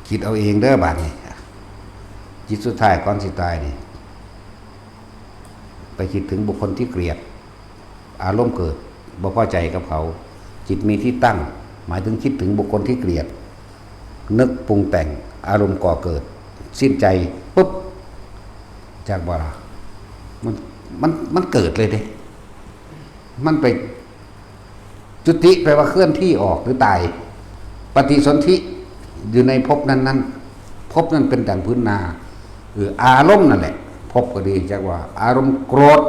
คิดเอาเองเด้อบัดนี้จิตสุดท้ายก่อนสิตายนี่ไปคิดถึงบุคคลที่เกลียดอารมณ์เกิดบ่พอใจกับเขาจิตมีที่ตั้งหมายถึงคิดถึงบุคคลที่เกลียดนึกปรุงแต่งอารมณ์ก่อเกิดสิ้นใจปุ๊บจากบ่ล่ะมันเกิดเลยเด้มันไปจุติแปลว่าเคลื่อนที่ออกหรือตายปฏิสนธิอยู่ในภพนั้นภพนั้นเป็นแต่งพื้นนาอารมณ์นั่นแหละภพก็ดีจากว่าอารมณ์โกรธ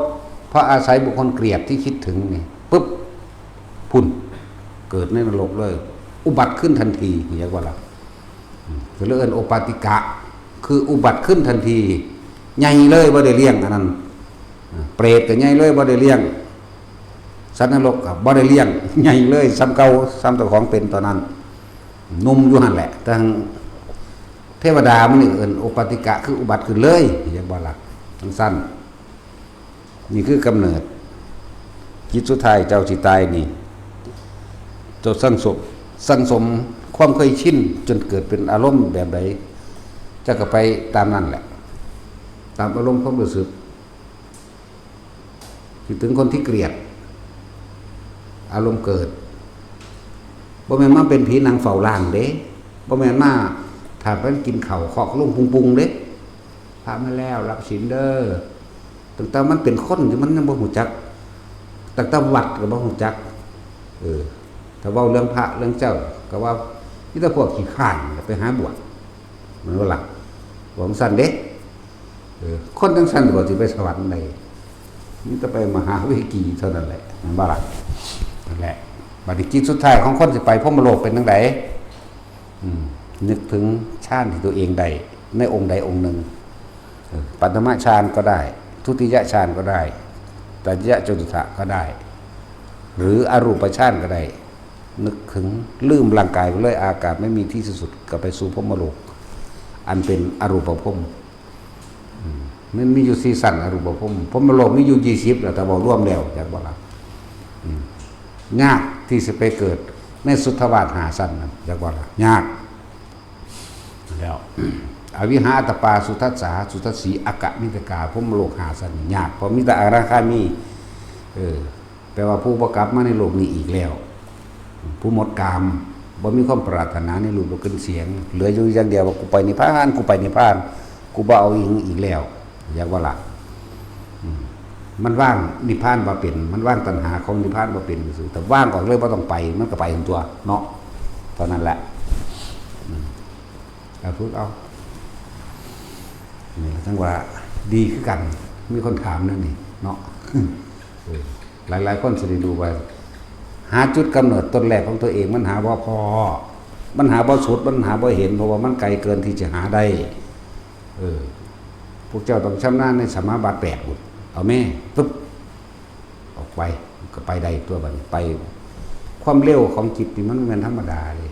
เพราะอาศัยบุคคลเกลียดที่คิดถึงนี่ปุ๊บพุ่นเกิดในนรกเลยอุบัติขึ้นทันทีเรียกว่าล่ะคือเรื่องโอปาติกะคืออุบัติขึ้นทันทีใหญ่เลยบ่ได้เลี้ยงอันนั้นเปรตก็ใหญ่เลยบ่ได้เลี้ยงสัตว์นรกก็บ่ได้เลี้ยงใหญ่เลยซ้ำเก่าซ้ำเจ้าของเป็นตอนนั้นนุ่มอยู่หั่นแหละทางเทวดามันนี่เอิ้นโอปาติกะคืออุบัติขึ้นเลยเรียกว่าล่ะสั้นนี่คือกำเนิดจิตสุดท้ายเจ้าสิตายนี่เจ้าสร้างสม ความเคยชินจนเกิดเป็นอารมณ์แบบใดจะก็ไปตามนั่นแหละตามอารมณ์ความรู้สึกคิดถึงคนที่เกลียดอารมณ์เกิดบ่แม่นมาเป็นผีนางเฝ้าล่างเด้บ่แม่นมาถ้าเพิ่นกินข้าวเคาะลุงปุงเด้พามาแล้วรับศีลเด้อตั้งแต่มันเป็นคนที่มันยังบ่ฮู้จักตั้งแต่วัดก็บ่ฮู้จักถ้าเว้าเรื่องพระเรื่องเจ้าก็ว่ามีแต่พวกขี้ข้านไปหาบวชมันว่าล่ะบ่ซั่นเด้คนจังซั่นบ่สิไปสวรรค์ได้มีแต่ไปมหาวิกีเท่านั้นแหละมันบ่ล่ะนั่นแหละบัดนี้จิตสุดท้ายของคนสิไปพรหมโลกเป็นจังไดนึกถึงฌานที่ตัวเองได้ในองค์ใดองค์หนึ่งปัฐมฌานก็ได้ทุติยฌานก็ได้ตติยจตุตะก็ได้หรืออรูปฌานก็ได้นึกถึงลืมร่างกายไปเลยอากาศไม่มีที่สิ้นสุดก็ไปสู่พรหมโลกอันเป็นอรูปภพมันมีอยู่4สั้นอรูปภพพรหมโลกมีอยู่20แล้วแต่บ่รวมแล้วจักบ่ล่ะยากที่จะไปเกิดในสุทธวาส5สั้นนั้นจักบ่ล่ะยากแล้วอวิหาอัตตปาสุทัสสาสุทัสสีอกะมิตกาพรหมโลก5สั้นยากเพราะมีแต่อนาคามีแปลว่าผู้บ่กลับมาในโลกนี้อีกแล้วผู้หมดกามบ่มีความปรารถนาในรูปบ่ขึ้นเสียงเหลืออยู่อย่างเดียวว่ากูไปนิพพานกูไปนิพพานกูบ่เอาอีกแล้วอยากว่าล่ะมันว่างนิพพานบ่เป็นมันว่างตัณหาของนิพพานบ่เป็นซื่อแต่ว่างออกเลยบ่ต้องไปมันก็ไปถึงตัวเนาะเท่านั้นแหละเอาพูดเอานี่ทั้งว่าดีคือกันมีคนถามนั่นนี่เนาะหลายๆคนสิได้ดูว่าหาจุดกำเนิดต้นแรกของตัวเองมันหาบ่พอมันหาบ่สุดมันหาบ่เห็นเพราะว่ามันไกลเกินที่จะหาได้พวกเจ้าต้องชำนาญในสมาบัติ8บุญเอาแม่ปึ๊บออกไปก็ไปได้ตัวบัดนี้ไปความเร็วของจิตนี่มันเหมือนธรรมดาเลย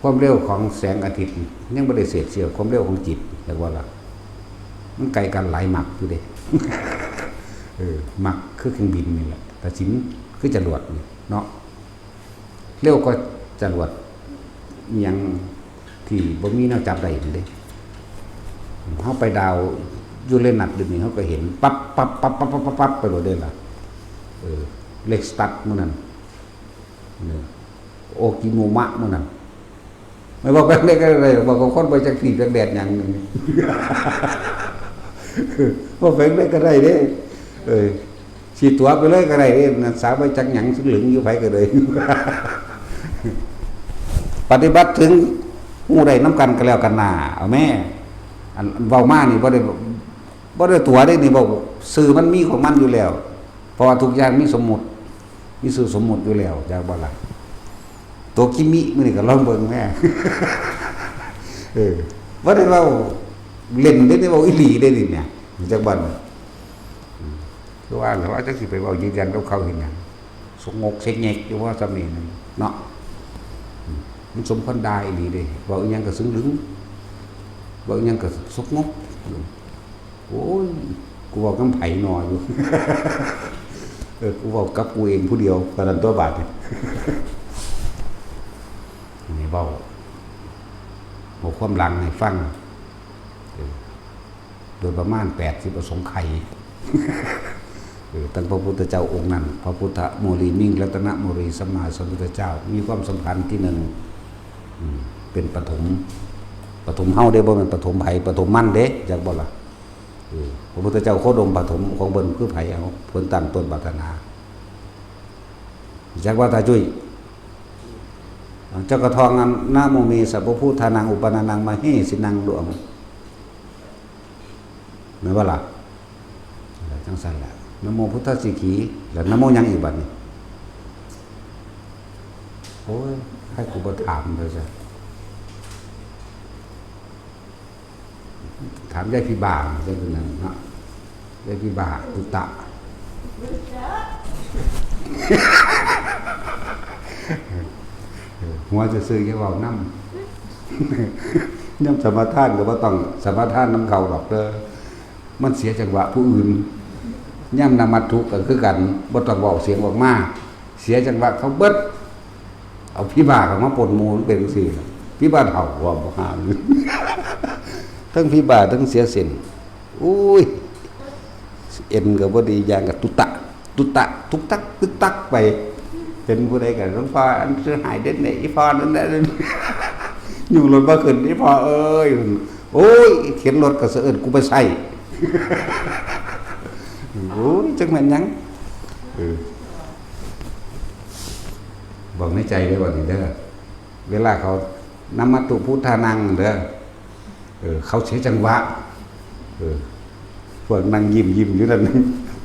ความเร็วของแสงอาทิตย์ยังบ่ได้เศษเสี้ยวความเร็วของจิตเรียกว่าล่ะมันไกลกันหลายหมักอยู่เด้หมักคือเครื่องบินนี่แหละแต่สินคือจรวดเนาะเร็วก็จรวดยังที่บ่มีแนวจับได้เด้เฮาไปดาวยูเรนัสนี่เฮาก็เห็นปั๊บไปโลดเด้ล่ะเล็กสตัดมื้อนั้นโอกิโมมะมื้อนั้นไม่บอกกันได้อะไรบอกกับคนไปจักที่จักแดดหยังนึงบ่แฝงได้ก็ได้เด้ฉีดตัวไปเลยก็ได้นั่นสาวไปจักหยังสึงหลึงอยู่ไผก็เลยปฏิบัติถึงฮู้ได้นำกันก็แล้วกันน่าเอาแม่อันเว้ามานี่บ่ได้ตัวได้นี่บอกสื่อมันมีของมันอยู่แล้วเพราะว่าทุกอย่างมีสมมุติมีสื่อสมมุติอยู่แล้วจากบ่ล่ะตัวกิมิมื้อนี้ก็ลองเบิ่งแม่บ่ได้เว้าเล่นได้เว้าอีหลีได้นี่เนี่ยจากบ่คือว่าแล้วว่าจังสิไปเว้ายืนยันกับเขาเห็นหยังสงกเสกแยกอยู่ว่าซำนี้เนาะมันสมควรได้อีหลีเด้เว้าอีหยังก็ซึ้งลึงเว้าอีหยังก็สกงกโอ้ยกูเว้ากับไผหนออยู่กูเว้ากับกูเองผู้เดียวปานนั้นตัวบาดนี่เว้าบ่ความหลังให้ฟังโดยประมาณ80ประสงค์ไขตั้งพระพุทธเจ้าองค์นั้นพระพุทธโมลีมิ่งรัตนโมลีสัมมาสัมพุทธเจ้ามีความสำคัญที่หนึ่งเป็นปฐมเฮาได้บ่แม่นปฐมไผปฐมมั่นเด้จักบ่ล่ะพระพุทธเจ้าโคดมปฐมของเพิ่นคือไผเอาเพิ่นตั้งต้นปรารถนาจักว่าตาจุ้ยเจ้ากระทองนะโมเมสัพพุทธานังอุปนานังมาเฮสินังดวงแม่นบ่ล่ะจังซั่นแหละนะโมพุทธสิกขีแล้วนะโมยังอีกบัดนี้โอ้ยให้กูบ่ถามเลยจ้ะถามได้พี่บางจังซั่นนั่นเนาะได้พี่บาตุตะหัวจะซื้อจะเว้านำสมาทานก็บ่ต้องสมาทานนำเขาดอกเด้อมันเสียจังหวะผู้อื่นย่ำนมัตถุก็คือกันบ่ต้องเว้าเสียงออกมาเสียจังหวะเขาเบิด เอาพี่บ้าเข้ามาปนหมู่มันเป็นจังซี่ล่ะพี่บ้าเฒ่าว่าบ่หามทั้งพี่บ้าทั้งเสียเส้นอุ้ยเอ็นก็บ่ดีอย่างกับตุตะตุกตักตึกตักไปเป็นผู้ใดก็หลวงพ่ออันซื้อหายเด็ดไหนอีพ่อนั่นแหละอยู่รถบ่ขึ้นอีพ่อเอ้ยโอ้ยเข็นรถก็สะเอิ้นกูไปใส่โอ้ยจังแม่นหยังบอกในใจเลยว่านี่เด้อเวลาเขานำมาตุพุทธานังเด้อเขาเสียจังหวะพวกนั่งยิ้มอยู่นั่น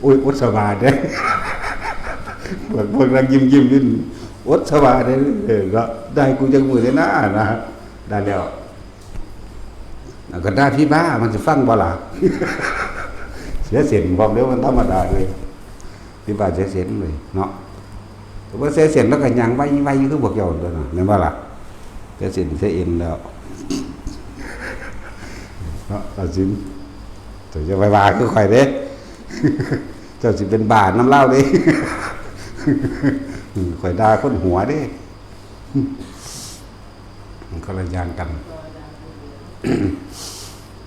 โอ้ยอดสบายเด้พวกนั่งยิ้มอยู่อดสบายเด้ก็ได้กูจังมือได้นะได้แล้วก็ได้พี่บ้ามันจะฟังบ่ล่ะเสียเสียงความเร็วมันธรรมดาเลยพี่บ้าเสียเสียงเลยเนาะแต่ว่าเสียเสียงแล้วก็ยังไว้คือพวกเจ้าตัวน่ะนั่นบ่ล่ะเสียเสียงเสียเอ็นแล้วเนาะตัดสินจะไปบ้าคือข่อยเด้เจ้าสิเป็นบาทน้ำเหล้าเด้ข่อยด่าคนหัวเด้มันก็ระยางกัน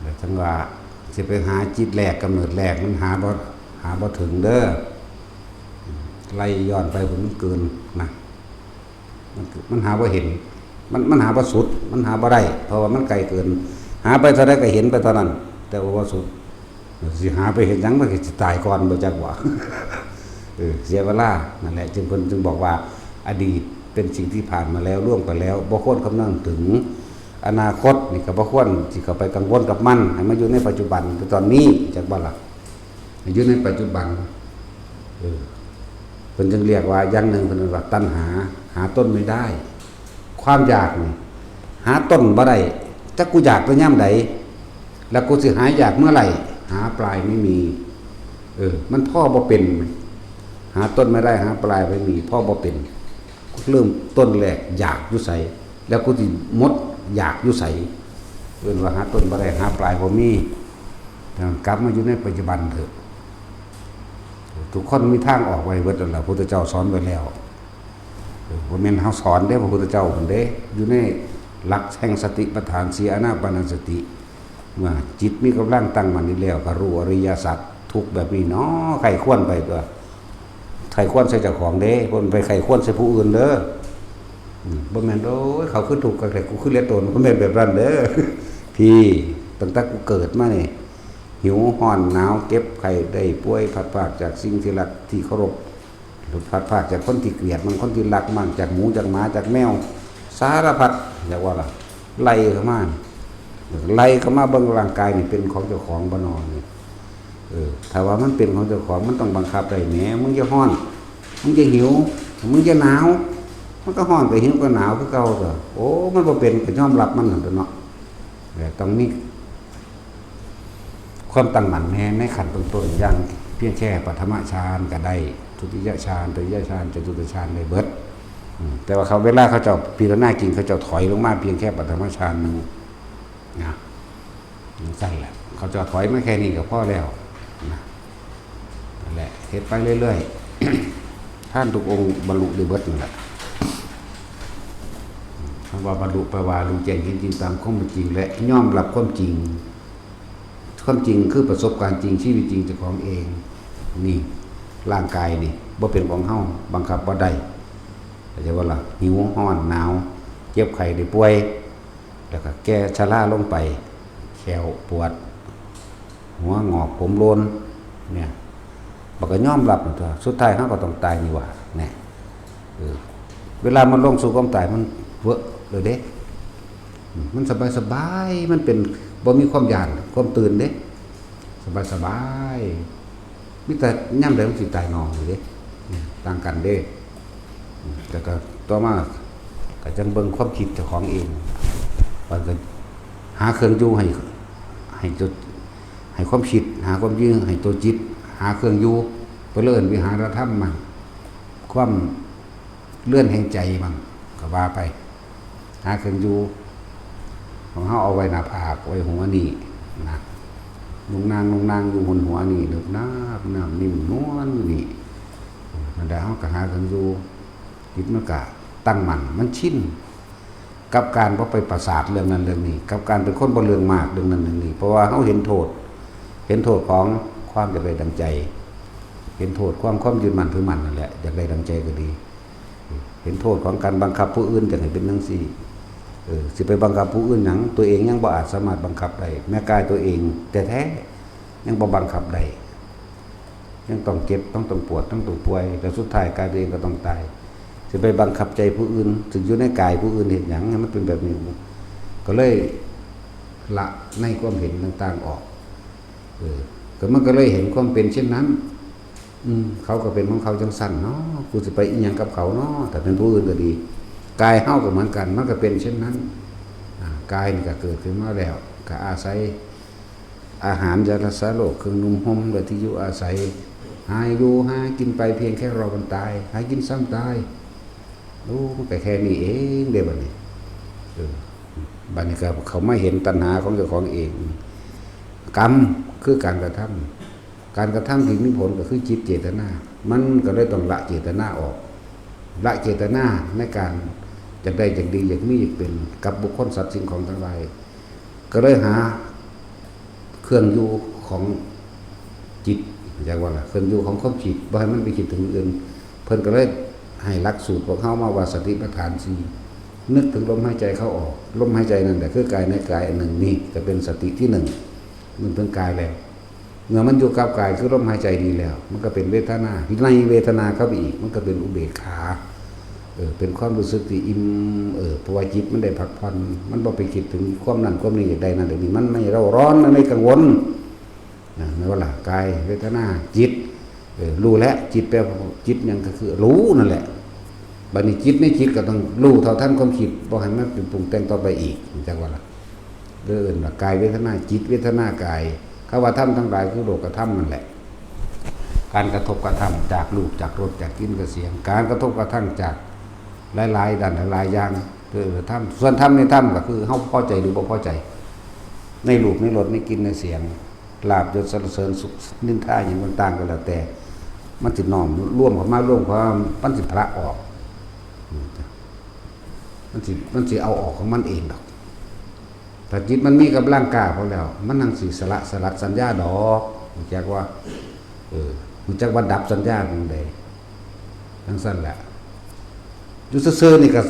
แต่จังว่าสิไปหาจิตแรกกำเนิดแรกมันหาบ่ถึงเด้อไล่ย้อนไปมันเกินนะมันหาบ่เห็นมันหาบ่สุดมันหาบ่ได้เพราะว่ามันไกลเกินหาไปเท่าใดก็เห็นไปเท่านั้นแต่ว่าบ่สุดสิหาไปเห็นหยังมันก็สิตายก่อนบ่จักว่าเสียเวลานั่นแหละจึงบอกว่าอดีตเป็นสิ่งที่ผ่านมาแล้วล่วงไปแล้วบ่ควรคำนึงถึงอนาคตนี่ก็บ่ควรสิเข้าไปกังวลกับมันให้มันอยู่ในปัจจุบันคือตอนนี้จักบ่ล่ะให้อยู่ในปัจจุบันเพิ่นจึงเรียกว่าอย่างหนึ่งเพิ่นว่าตัณหาต้นไม่ได้ความอยากนี่หาต้นบ่ได้จักกูอยากแต่ยามใดแล้วกูสิหาอยากเมื่อไหร่หาปลายไม่มีมันพ่อบ่เป็นหาต้นไม่ได้หาปลายไม่มีพ่อบ่เป็นเริ่มต้นแรกอยากอยู่ไสแล้วกูสิหมดอยากอยู่ไสเอิ้นว่าหาต้นบ่ได้หาปลายบ่มีกลับมาอยู่ในปัจจุบันเถอะทุกคนมีทางออกไว้เบิดนั่นล่ะพระพุทธเจ้าสอนไว้แล้วบ่แม่นเฮาสอนเด้พระพุทธเจ้าเพิ่นเด้อยู่ในหลักแห่งสติปัฏฐาน4อานาปานสติเมื่อจิตมีกำลังตั้งมั่นนี่แล้วก็รู้อริยสัจทุกแบบนี้เนาะใครควรไปตัวใครควรใส่เจ้าของเด้บ่ไปใครควรใส่ผู้อื่นเด้อบ่แม่นโอ้ยเขาคือถูกกับใครกูคือเลียตนบ่แม่นแบบนั้นเด้อพี่ตั้งแต่กูเกิดมานี่หิวร้อนหนาวเก็บไข้ได้ป่วยพัดพรากจากสิ่งที่รักที่เคารพหลุดพัดพรากจากคนที่เกลียดมันคนที่รักมันจากหมูจากหมาจากแมวสารพัดอยากว่าล่ะไล่เข้ามาเบิ่งร่างกายนี่เป็นของเจ้าของบ่นอนนี่ถ้าว่ามันเป็นของเจ้าของมันต้องบังคับได้แหมมึงจะร้อนมึงจะหิวมึงจะหนาวมันก็ร้อนก็หิวก็หนาวคือเก่าก็โอ้มันบ่เป็นก็ยอมรับมันนั่นเนาะแต่ต้องมีความตั้งมั่นในขั้นต้นๆอย่างเพียงแค่ปฐมฌานก็ได้ทุติยฌานตติยฌานจตุตฌานได้เบิดแต่ว่าเขาเวลาเขาเจ้าพิจารณาจริงเขาเจ้าถอยลงมาเพียงแค่ปฐมฌานนึงนะใช่แหละเขาจะถอยมาแค่นี้ก็พอแล้วนั่นแหละเฮ็ดไปเรื่อยๆท่านทุกองค์บรรลุได้เบิดนั่นแหละคำว่าบรรลุแปลว่ารู้แจ้งเห็นจริงตามความเป็นจริงและยอมรับความจริงคือประสบการณ์จริงชีวิตจริงเจ้าของเองนี่ร่างกายนี่บ่เป็นของเฮาบังคับบ่ได้เข้าใจว่าล่ะหิวร้อนหนาวเจ็บไข้ได้ป่วยแล้วก็แก่ชราลงไปแขวปวดหัวงอกผมโลนเนี่ยบ่ก็ยอมรับตัวสุดท้ายเฮาก็ต้องตายนี่ว่าแน่เวลามันลงสู่ความตายมันเว้อเลยเด้มันสบายมันเป็นบ่มีความหยาดความตื่นเด้สบายมีแต่ย่ำใดมันสิตายนอนอยู่เด้ต่างกันเด้แต่ก็ต่อมาก็จังเบิ่งความคิดเจ้าของเองว่าก็หาเครื่องอยู่ให้ความคิดหาความยื้อให้ตัวจิตหาเครื่องอยู่ไปเลื่อนวิหารธรรมมั่งความเลื่อนแห่งใจมั่งก็ว่าไปหาเครื่องอยู่ของเฮาเอาไว้หน้าผากไว้หัวนี่นะลุงนางอยู่บนหัวนี่นึกน้ำนิ่มนวลนี่มันได้เฮาก็หาเครื่องอยู่จิตมันก็ ตั้งมั่นมันชินกับการบ่ไปประสาทเรื่องนั้นเรื่องนี้กับการเป็นคนบ่เรื่องมากเรื่องนั้นเรื่องนี้เพราะว่าเฮาเห็นโทษของความอยากได้ดังใจเห็นโทษความยืนมั่นถือมั่นนั่นแหละอยากได้ดังใจก็ดีเห็นโทษของการบังคับผู้อื่นจังให้เป็นจังซี่สิไปบังคับผู้อื่นหยังตัวเองยังบ่อาจสามารถบังคับได้แม้กายตัวเองแต่แท้ยังบ่บังคับได้ยังต้องเจ็บต้องปวดต้องป่วยแต่สุดท้ายกายตัวเองก็ต้องตายจะไปบังคับใจผู้อื่นถึงอยู่ในกายผู้อื่นเห็นอย่างมันเป็นแบบนี้ก็เลยละในความเห็นต่างๆออกก็มันก็เลยเห็นความเป็นเช่นนั้นเขาก็เป็นของเขาจังสั้นเนาะกูจะไปอีหยังกับเขาเนาะแต่เป็นผู้อื่นก็ดีกายเฮาก็เหมือนกันมันก็เป็นเช่นนั้นกายนี่ก็เกิดขึ้นมาแล้วก็อาศัยอาหารยารักษาโรคเครื่องนุ่มห่มและที่อยู่อาศัยหายอยู่หากินไปเพียงแค่รอวันตายหายกินซ้ำตายรู้แต่แค่นี้เองเดี๋ยวบัดนี้บัดนี้ก็เขาไม่เห็นตัณหาของเจ้าของเองกรรมคือการกระทำที่มีผลก็คือจิตเจตนามันก็เลยต้องละเจตนาออกละเจตนาในการอยากได้อยากดีอยากมีอยากเป็นกับบุคคลสัตว์สิ่งของทั้งหลายก็เลยหาเครื่องอยู่ของจิตอย่างว่าล่ะเครื่องอยู่ของความคิดบ่ให้มันไปคิดถึงอื่นเพิ่นก็เลยให้หลักสูตรของเฮามาว่าสติปัฏฐาน4นึกถึงลมหายใจเข้าออกลมหายใจนั่นแหละคือกายในกายอันหนึ่งนี่จะเป็นสติที่1มันถึงกายแล้วเมื่อมันอยู่กับกายคือลมหายใจดีแล้วมันก็เป็นเวทนาในเวทนาเข้าไปอีกมันก็เป็นอุเบกขาเป็นความรู้สึกที่อิ่มเพราะว่าจิตมันได้พักผ่อนมันบ่ไปคิดถึงความนั้นความนี้อย่างใดนั่นอย่างนี้มันไม่เร่าร้อนมันไม่กังวลไม่ว่าล่ะกายเวทนาจิตรู้แล้วจิตแปลจิตยังก็คือรู้นั่นแหละบัดนี้จิตในจิตก็ต้องรู้เท่าทันความคิดบ่ให้มันเป็นปรุงแต่งต่อไปอีกจังว่าล่ะเดินว่ากายเวทนาจิตเวทนากายคำว่าธรรมทั้งหลายคือโลกธรรมนั่นแหละการกระทบกระทั่งจากรูปจากรสจากกลิ่นจากเสียงการกระทบกระทั่งจากหลายๆด้านหลายอย่างธรรมส่วนธรรมในธรรมก็คือเฮาพอใจหรือบ่พอใจในรูปในรสในกลิ่นในเสียงลาภยศสรรเสริญสุขนินทาอย่างต่างๆก็แล้วแต่มันสิน้อมร่วมเข้ามาร่วมความมันสิพระออกมันสิเอาออกของมันเองดอกถ้าจิตมันมีกำลังกล้าพอแล้วมันนั่งสิสลัดสัญญาดอกรู้จักว่ารู้จักว่าดับสัญญาจังได๋ทั้งสั้นแหละอยู่ซื่อๆนี่ก็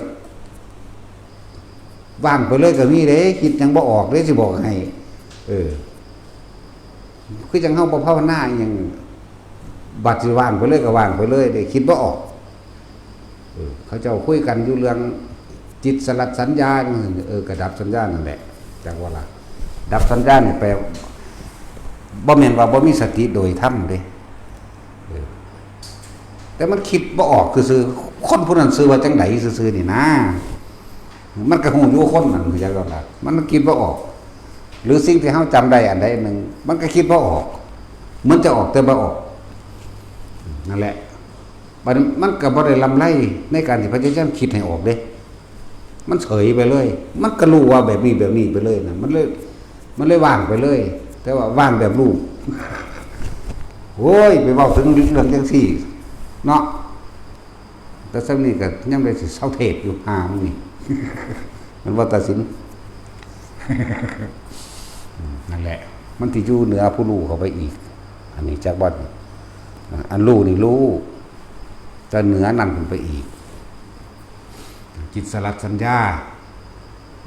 ว่างไปเลยก็มีเด้คิดยังบ่ออกเด้สิบอกให้คือจังเฮาบ่ภาวนาอีหยังบัดสิว่างไปเลยก็ว่างไปเลยได้คิดบ่ออกเขาเจ้าคุยกันอยู่เรื่องจิตสลัดสัญญาก็ดับสัญญานั่นแหละจังว่าล่ะดับสัญญานี่แปลบ่แม่นว่าบ่มีสติโดยธรรมเด้แต่มันคิดบ่ออกคือซื่อคนผู้นั้นซื่อว่าจังได๋ซื่อๆนี่นะมันก็ฮู้อยู่คนนั้นจังว่าล่ะมันคิดบ่ออกหรือสิ่งที่เฮาจำได้อันใดอันหนึ่งมันก็คิดบ่ออกมันจะออกแต่บ่ออกนั่นแหละมันก็บ่ได้ลำไรในการที่พระเจ้าคิดให้ออกเด้มันเฉยไปเลยมันก็รู้ว่าแบบนี้ไปเลยนะมันเลยว่างไปเลยแต่ว่าว่างแบบรู้โอ้ยไปเว้าถึงเรื่องจังซี่เนาะแต่ซั้นนี่ก็ยังได้สิเซาเทศอยู่ห่ามึงนี่ มันว่าตัดสิน นั่นแหละมันสิอยู่เหนือผู้รู้เข้าไปอีกอันนี้จักบ่อันรู้นี่รู้จะเหนือนั่นขึ้นไปอีกจิตสลัดสัญญา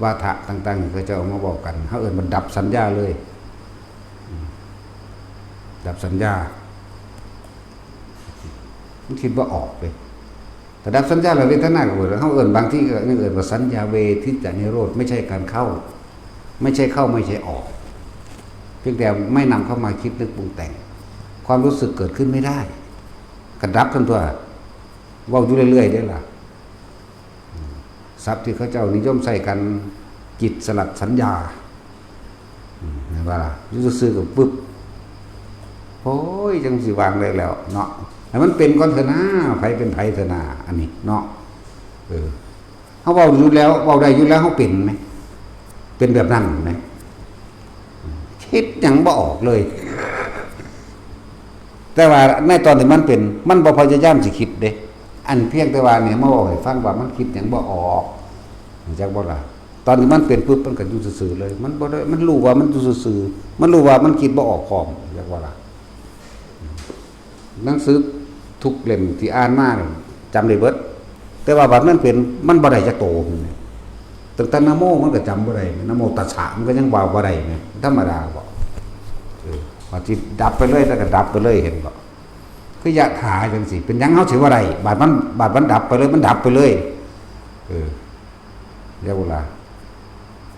วาทะต่างๆก็จะเอามาบอกกันเขามันดับสัญญาเลยดับสัญญามันคิดว่าออกเลยแต่ดับสัญญาเราเวทนากับเขาบางที่ก็ว่าสัญญาเวทิตานิโรธไม่ใช่การเข้าไม่ใช่เข้าไม่ใช่ออกเพียงแต่ไม่นำเข้ามาคิดนึกปรุงแต่งความรู้สึกเกิดขึ้นไม่ได้กระดับทั้งตัวว่าอยู่เรื่อยๆได้ล่ะศัพท์ที่เขาเจ้านิยมใส่กันจิตสลัดสัญญาว่าอยู่ซื่อๆกับปึ๊บโอ้ยจังสิวางได้แล้วเนาะให้มันเป็นก่อนเถอะนะไผเป็นไผเถอะนะอันนี้เนาะเฮาเว้าอยู่แล้วเว้าได้อยู่แล้วเฮาเป็นไหมเป็นแบบนั้นไหมคิดหยังบ่ออกเลยแต่ว่าในตอนที่มันเป็นมันบ่พยายามสิคิดเด้ อันเพียงแต่ว่าเนี่ยมาบอกให้ฟังว่ามันคิดหยังบ่ออกจักบ่ล่ะตอนนี้มันเป็นปุ๊บมันก็อยู่ซื่อๆเลยมันบ่ได้มันรู้ว่ามันอยู่ซื่อๆมันรู้ว่ามันคิดบ่ออกพร้อมจักบ่ล่ะหนังสือทุกเล่มที่อ่านมาเนี่ยจำได้เบิดแต่ว่าบัดมันเป็นมันบ่ได้จักโตตั้งแต่นะโมมันก็จำบ่ได้นะโมตัสสะมันก็ยังว่าบ่ได้เนี่ยธรรมดาบ่ว่าจิตดับไปเลยแล้วก็ดับไปเลยเห็นบ่คือยะถาจังซี่เป็นหยังเฮาสิว่าได้บาดมันดับไปเลยมันดับไปเลยเรียกว่า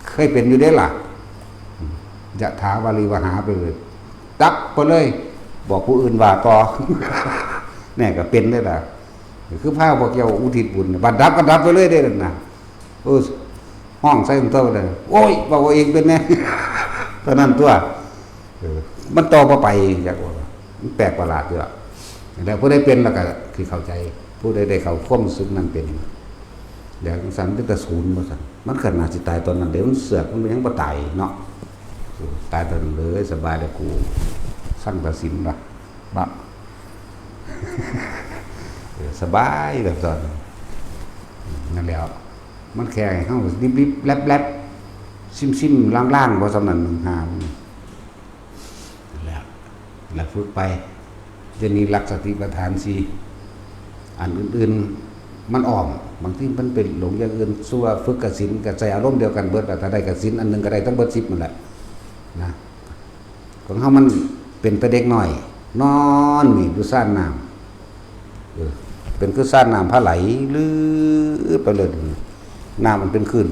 เคยเป็นอยู่เด้ล่ะยะถาวาลีวหาไปเลยดับไปเลยบอกผู้อื่นว่าต่อเนี่ยก็เป็นได้ล่ะคือพาพวกเจ้าอุทิศบุญบัดดับก็ดับไปเลยได้น่ะห้องใส่ของเท่าเลยโอ้ยบอกว่าเองเป็นแน่ตอนนั้นตัวมันต่อบ่ไปจักว่ามันแปลกประหลาดอยู่ล่ะแล้วผู้ใดเป็นแล้วก็คือเข้าใจผู้ใดได้เข้าความรู้สึกนั้นเป็นอย่างสันเป็นแต่ศูนย์บ่ซั่นมันขนาดสิตายตอนนั้นเดี๋ยวมันเสือกมันยังบ่ตายเนาะตายตอนเลยสบายแล้วกูสั่งตัดสินล่ะบ่สบายแบบตอนนั่นแล้วมันแค่ให้เฮาริบๆแลบๆซิมๆล่างๆบ่สำนั้นหาแล้วฝึกไปจะมีหลักสติปัฏฐาน4อันอื่นๆมันอ้อมบางทีมันเป็นหลงอย่างอื่นสู้ว่าฝึกกับศีลกับใจอารมณ์เดียวกันเบิดถ้าได้กับศีลอันนึงก็ได้ทั้งเบิด10นั่นแหละนะของเฮามันเป็นแต่เด็กน้อยนอนนี่อยู่ซ่านน้ำเป็นคือซ่านน้ำพาไหลลือไปเลยน้ำมันเป็นคลื่น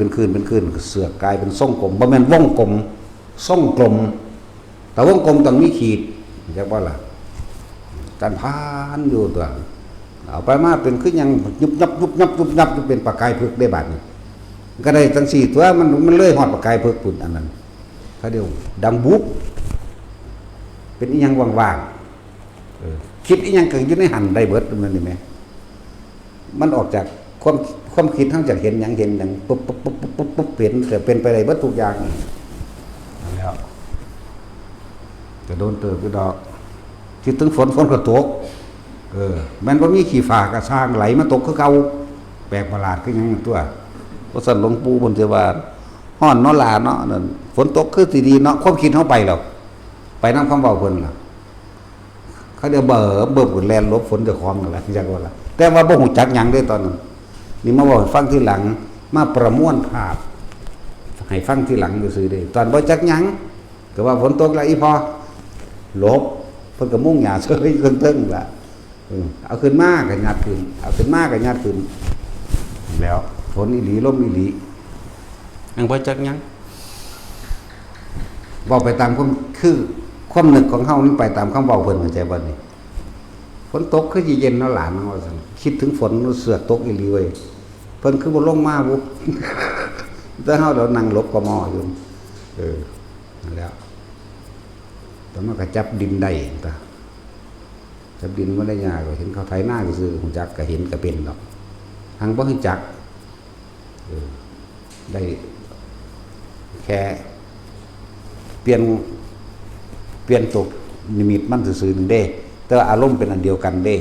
เสือกกลายเป็นทรงกลมบ่แม่นวงกลมทรงกลมแต่วงกลมต้องมีขีดจักว่าล่ะการพานอยู่ตัวเอาไปมาเป็นคือยังยุบยับเป็นปากกายพึกได้บาดนี้ก็ได้ทั้ง4ตัวมันเลยฮอดปากกายพึกปุ่นอันนั้นเขาเดียวดังบุ๊บเป็นอีหยังว่างๆคิดอีหยังเกิดอยู่ในหันได้เบิดมันนี่แม่มันออกจากความคิดทั้งจากเห็นหยังปุ๊บเปลี่ยนแต่เป็นไปได้เบิดทุกอย่างแล้วจะโดนเติบอยู่ดอกที่ถึงฝนก็ตกมันบ่มีขี้ฟ้าก็สร้างไหลมาตกคือเก่าแปลกประหลาดคือหยังตัวเพราะสั่นหลวงปู่เพิ่นสิว่าฮ้อนเนาะหลาเนาะนั่นฝนตกคือสิดีเนาะความคิดเฮาไปแล้วไปนำคำเว้าเพิ่นล่ะเขาเดี๋ยวเบิ่แล่นลบฝนเจ้าของนั่นล่ะจักว่าล่ะแต่ว่าบ่ฮู้จักหยังเด้ตอนนั้นนี่มาบอกให้ฟังทีหลังมาประมวลภาพให้ฟังทีหลังซื่อๆเด้ตอนบ่จักหยังก็ว่าฝนตกแล้วอีพอลบเพิ่นก็มุ่งหญ้าเฉยเทิงๆล่ะเอาขึ้นมาก็ยัดขึ้นเอาขึ้นมาก็ยัดขึ้นแล้วฝนอีหลีลมอีหลียังบ่จักหยังเว้าไปตามความนึกของเฮามันไปตามคำเว้าเพิ่นเข้าใจบ่นี่ฝนตกคือสิเย็นเนาะหลานเนาะว่าซั่นคิดถึงฝนเสือกตกอีหลีเว้ยเพิ่นคือบ่ลงมาบุแต่เฮาเดี๋ยวนั่งหลบกมออยู่นั่นแล้วแต่มันก็จับดินได้ตาจับดินบ่ได้ยากเห็นเขาไถนาซื่อๆฮู้จักก็เห็นก็เป็นดอกหังบ่ฮู้จักได้แค่เปลี่ยนตกนิมิตมันซื่อๆนึงเด้แต่ว่าอารมณ์เป็นอันเดียวกันเด้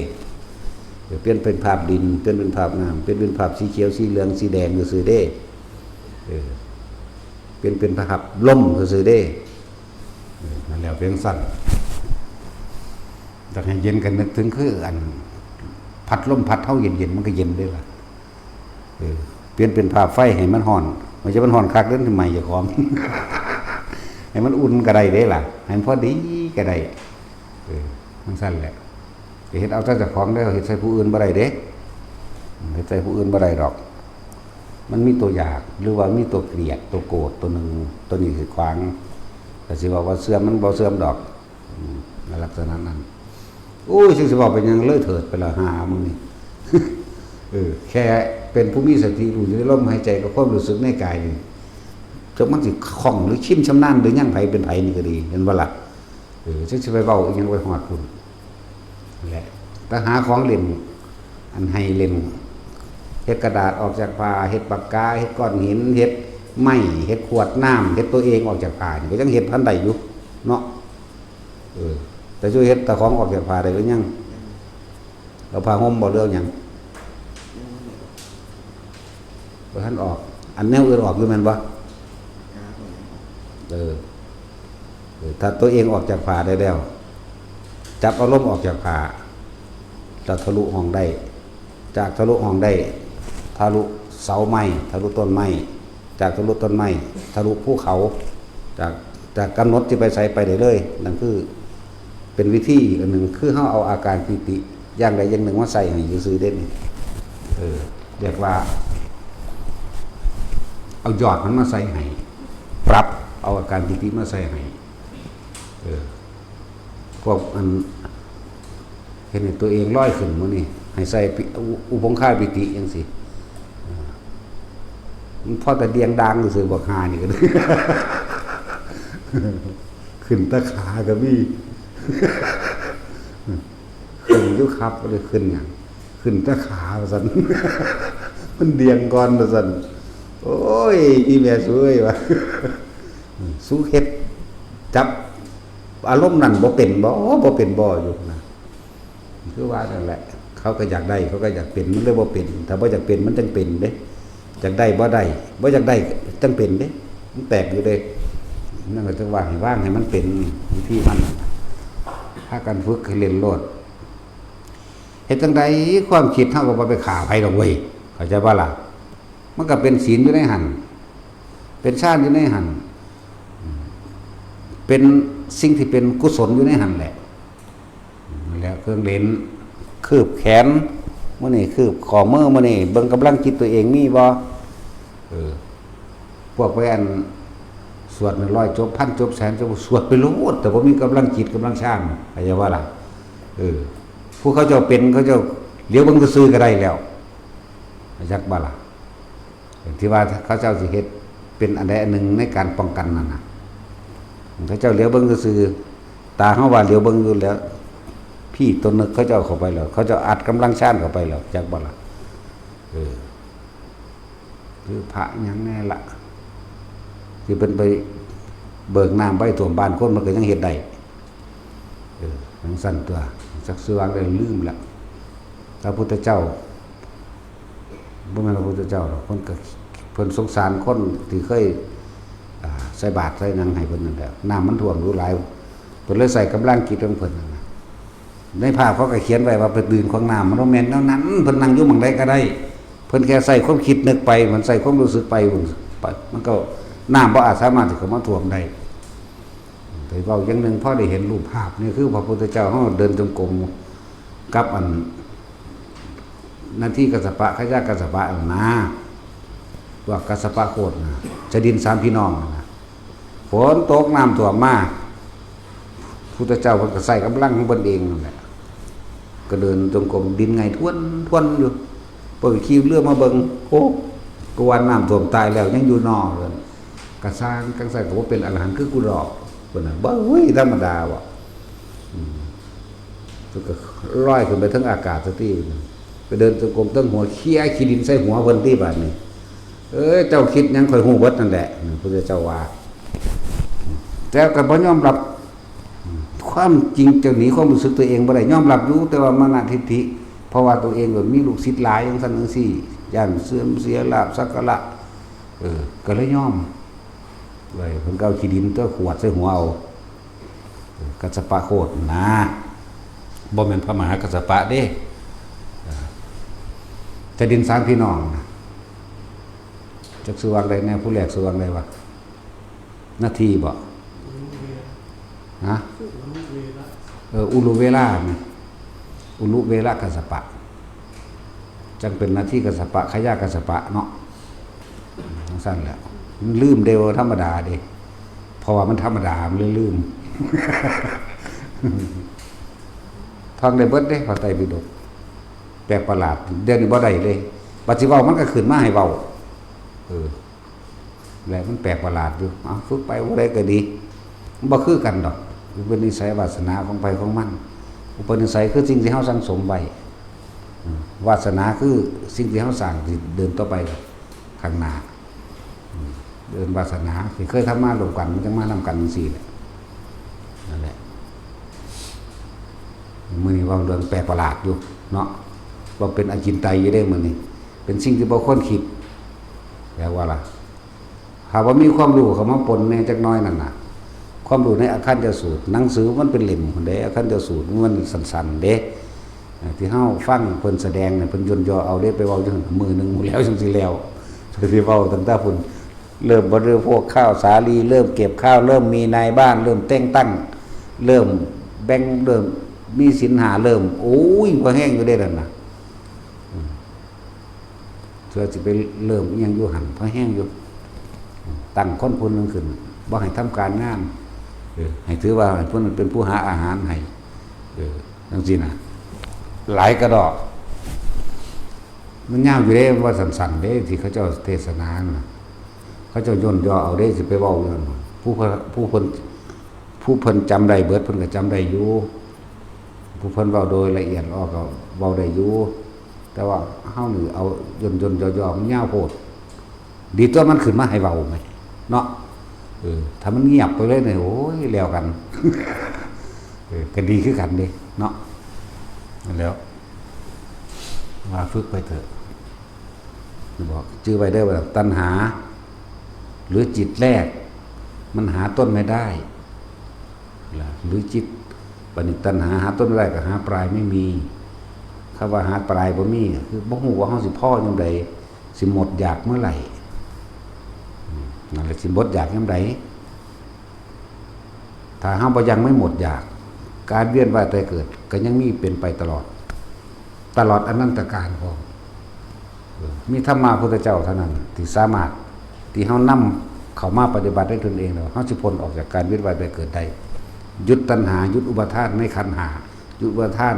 เปลี่ยนเป็นภาพดินเปลี่ยนเป็นภาพน้ำเปลี่ยนเป็นภาพสีเขียวสีเหลืองสีแดงซื่อๆเด้เปลี่ยนเป็นภาพลมซื่อๆเด้นั่นแล้วเพียงสั้นแต่ให้เย็นกันนึกถึงคืออันพัดลมพัดเท่าเย็นๆมันก็เย็นได้ล่ะเปลี่ยนเป็นภาพไฟให้มันร้อนไม่ใช่มันร้อนคักเด้อทำไมจะของ ให้มันอุ่นก็ได้เด้ล่ะให้มันพอดีก็ได้มันสั้นแหละเฮ็ดเอาแต่เจ้าของได้เฮ็ดใส่ผู้อื่นบ่ได้เด้เฮ็ดใส่ผู้อื่นบ่ได้ดอกมันมีตัวอยากหรือว่ามีตัวเกลียดตัวโกรธตัวนึงตัวนี้คือขวางแต่สิว่าเสื่อมมันบ่เสื่อมดอกในลักษณะนั้นโอ้ยสิบอกเป็นยังเลยเถิดไปละหามึงนี่ แค่เป็นผู้มีสติรู้อยู่ในลมหายใจกับความรู้สึกในกายนี่จนมันสิคล่องหรือชิมชำนาญหรือยังไผเป็นไผนี่ก็ดีเห็นบ่ล่ะสิไปเว้ายังไปฮอดพุ่นแหละถ้าหาของเล่นอันให้เล่นเฮ็ดกระดาษออกจากผ้าเฮ็ดปากกาเฮ็ดก้อนหินเฮ็ดไม้เฮ็ดขวดน้ำเฮ็ดตัวเองออกจากผ้านี่ก็ยังเฮ็ดพันใดอยู่เนาะแต่ช่วยเฮ็ดตะของออกจากผ้าได้หรือยังเราผ้าห่มบ่เรื่องหยัง บ่ทันออก อันแนวอื่นออกอยู่แม่นบ่เออถ้าตัวเองออกจากผ่าได้แล้วจับอารมณ์ออกจากผ่าจะทะลุห้องได้จากทะลุห้องได้ทะลุเสาไม้ทะลุต้นไม้จากทะลุต้นไม้ทะลุภูเขาจากกำหนดที่ไปใส่ไปได้เลยนั่นคือเป็นวิธีอีกอันหนึ่งคือเฮาเอาอาการปิติอย่างใดอย่างหนึ่งมาใส่ให้ซื่อๆเด้นี่เรียกว่าเอายอดมันมาใส่ให้ปรับเอาอาการปิติมาใส่ให้พวกอันเห็นตัวเองลอยขึ้นมื้อนี้ให้ใส่อุปงค่าปิติจังซี่มันพอแต่เดียงดังซื่อๆบ่หานี่ก็ ขึ้นตะขาก็มี ขึ้นอยู่ครับก็เลยขึ้นหยังขึ้นตะขาว่าซั่น มันเดียงก่อนว่าซั่นโอ้ยอีแม่สวยว่ะ สู้เฮ็ดจับอารมณ์นั้นบ่เป็นบ่อยู่นะคือว่านั่นแหละเขาก็อยากได้เขาก็อยากเป็นมันเลยบ่เป็นถ้าบ่อยากเป็นมันจังเป็นเด้อยากได้บ่ได้บ่อยากได้จังเป็นเด้มันแปลกอยู่เด้นั่นก็ต้องว่างให้มันเป็นที่มันถ้ากันฝึกให้เรียนโลดเฮ็ดจังได๋ความคิดเฮาก็บ่ไปฆ่าไผดอกเว้ยเข้าใจบ่ล่ะมันก็เป็นศีลอยู่ในหันเป็นฌานอยู่ในหันเป็นสิ่งที่เป็นกุศลอยู่ในหันแหละแล้วเครื่องเล่นคืบแขนมื้อนี้คืบข้อมือมื้อนี้เบิ่งกำลังจิตตัวเองมีบ่พวกไปอันสวด100จบพันจบแสนจบสวดไปโลดแต่บ่มีกำลังจิตกำลังฌานเข้าใจว่าล่ะผู้เขาเจ้าเป็นเขาเจ้าเดี๋ยวเบิ่งซื่อๆก็ได้แล้วจักบ่ล่ะที่ว่าเขาเจ้าสิเฮ็ดเป็นอันใดอันหนึ่งในการป้องกันนั่นน่ะเขาเจ้าเหลียวเบิ่งซื่อตาเฮาว่าเหลียวเบิ่งอยู่แล้วพี่ตนนึกเขาเจ้าเข้าไปแล้วเขาเจ้าอัดกำลังฌานเข้าไปแล้วจักบ่ล่ะคือพระหยังแน่ล่ะสิเพิ่นไปเบิกน้ำไว้ท่วมบ้านคนมันก็ยังเฮ็ดได้จังซั่นตัวจักสิว่าได้ลืมแล้วพระพุทธเจ้าบ่แม่นพระพุทธเจ้าหรอกเพิ่นสงสารคนที่เคยใส่บาตรใส่หยังให้เพิ่นนั่นแหละน้ำมันท่วมรู้หลายเพิ่นเลยใส่กำลังจิตของเพิ่นนั่นน่ะในภาพเขาก็เขียนไว้ว่าไปดื่มของน้ำมันบ่แม่นแนวนั้นเพิ่นนั่งอยู่หม่องใดก็ได้เพิ่นแค่ใส่ความคิดนึกไปมันใส่ความรู้สึกไปมันก็น้ำบ่อาจสามารถที่เข้ามาท่วมได้แต่เว้าอย่างนึงพอได้เห็นรูปภาพนี่คือพระพุทธเจ้าเฮาเดินจงกรมกับอันหน้าที่กัสสปะขยะกัสสปะนะว่ากัสสปะโคตรนะจะดินสามพี่น้องนะฝนตกน้ำท่วมมาพุทธเจ้าเพิ่นก็ใส่กำลังของเพิ่นเองนั่นแหละก็เดินจงกรมดินไงทวนอยู่เปิดคิวเรือมาเบิ่งโอ้กวนน้ำท่วมตายแล้วยังอยู่นอกเลยกระสร้างกังใส่ก็บ่เป็นอรหันต์คือกูดอกเพิ่นน่ะบ่เฮ้ยธรรมดาว่ะก็ลอยขึ้นไปทั้งอากาศซะติไปเดินจงกรมตั้งหัวเขี้ยขี้ดินใส่หัวเพิ่นที่บาดนี้เจ้าคิดหยังค่อยฮู้เบิดนั่นแหละพระเจ้าว่าแต่ก็บ่ยอมรับความจริงเจ้าหนีความรู้สึกตัวเองบ่ได้ยอมรับอยู่แต่ว่ามานะทิฏฐิเพราะว่าตัวเองก็มีลูกศิษย์หลายจังซั่นจังซี่ย่านเสื่อมเสียลาภสักการะก็เลยยอมไว้เพิ่นก็เอาขี้ดินตัวขวดใส่หัวเอากัสสปะโคตรนะบ่แม่นพระมหากัสสปะเด้จะดินสามพี่น้องจักสิวางได้แน่ผู้แรกสิวางได้วะนาทีบ่ฮะอุลุเวลานี่อุลุเวลากัสสปะจังเป็นหน้าที่กัสสปะขยะกัสสปะเนาะสั้นแหละมันลืมเดียวธรรมดาเด้เพราะว่ามันธรรมดามันเลยลืม ท่องได้เบิดเด้พระไตรปิฎกแปลกประหลาดเดี๋ยวนี้บ่ได้เลยบัดสิเว้ามันก็ขึ้นมาให้เว้าแล้วมันแปลกประหลาดอยู่ฝึกไปบ่ได้ก็ดีมันบ่คือกันดอกมันเป็นนิสัยวาสนาของไปของมันอุปนิสัยคือสิ่งที่เฮาสั่งสมไว้วาสนาคือสิ่งที่เฮาสร้างที่เดินต่อไปข้างหน้าเดินวาสนาที่เคยทำมาร่วมกันมันจังมานำกันจังซี่แหละนั่นแหละมื้อนี้เว้าเรื่องแปลกประหลาดอยู่เนาะว่าเป็นอจินไตยอยู่ได้มื้อนี้เป็นสิ่งที่บ่ควรคิด แต่ว่าล่ะหากว่ามีความรู้เข้ามาปนในจักหน้อยนั่นน่ะความรู้ในอาคันเจสูตรหนังสือมันเป็นเล่มคนเด้อาคันเจสูตรมันสั้นๆเด้ที่เฮาฟังเพิ่นแสดงเนี่ยเพิ่นย่นย่อเอาเด้ไปเว้าจังมือนึงหมดแล้วจังสิแล้วสิเว้าตั้งแต่พุ่นเริ่มบริโภคข้าวสาลีเริ่มเก็บข้าวเริ่มมีนายบ้านเริ่มแต่งตั้งเริ่มแบ่งเริ่มมีสินหาเริ่มโอ้ยพอแห้งอยู่ได้นั่นน่ะเธอสิไปเริ่มยังอยู่หันพอแห้งอยู่ตั้งคนผู้นึงขึ้นบ่ให้ทำการงานให้ถือว่าเพิ่นเป็นผู้หาอาหารให้จังซี่น่ะหลายกระดอกมันยาวอยู่เด้ว่าสั้นๆเด้ที่เขาเจ้าเทศนาน่ะเขาเจ้าย่นย่อเอาได้สิไปเว้าอยู่นั่นผู้เพิ่นจำได้เบิดเพิ่นก็จำได้อยู่ผู้เพิ่นเว้าโดยละเอียดออกก็เว้าได้อยู่แต่ว่าเฮานี่เอาย่นย่อๆมันยาวโพดดีตัวมันขึ้นมาให้เว้าไหมเนาะถ้ามันเงียบไปเลยเนี่ยโอ้ยแล้วกันก็ดีคือกันเด้เนาะนั่นแล้วว่าฝึกไปเถอะบอกชื่อไว้ได้ว่าตัณหาหรือจิตแรกมันหาต้นไม่ได้หรือจิตปณิตัณหาหาต้นไม่ได้ก็หาปลายไม่มีคำว่าหาปลายบ่มีคือบ่ฮู้ว่าเฮาสิพ่อยามใดสิหมดอยากเมื่อไหร่นั่นแหละสิหมดอยากยามใดถ้าเฮาบ่ยังไม่หมดอยากการเวียนว่ายตายเกิดก็ยังมีเป็นไปตลอดอนันตกาลพอมีธรรมะพุทธเจ้าเท่านั้นที่สามารถที่เฮานำเข้ามาปฏิบัติได้ตนเองแล้วเฮาสิพ้นออกจากการเวียนว่ายตายเกิดได้หยุดตัณหาหยุดอุปาทานในขันธ์5หยุดอุปาทาน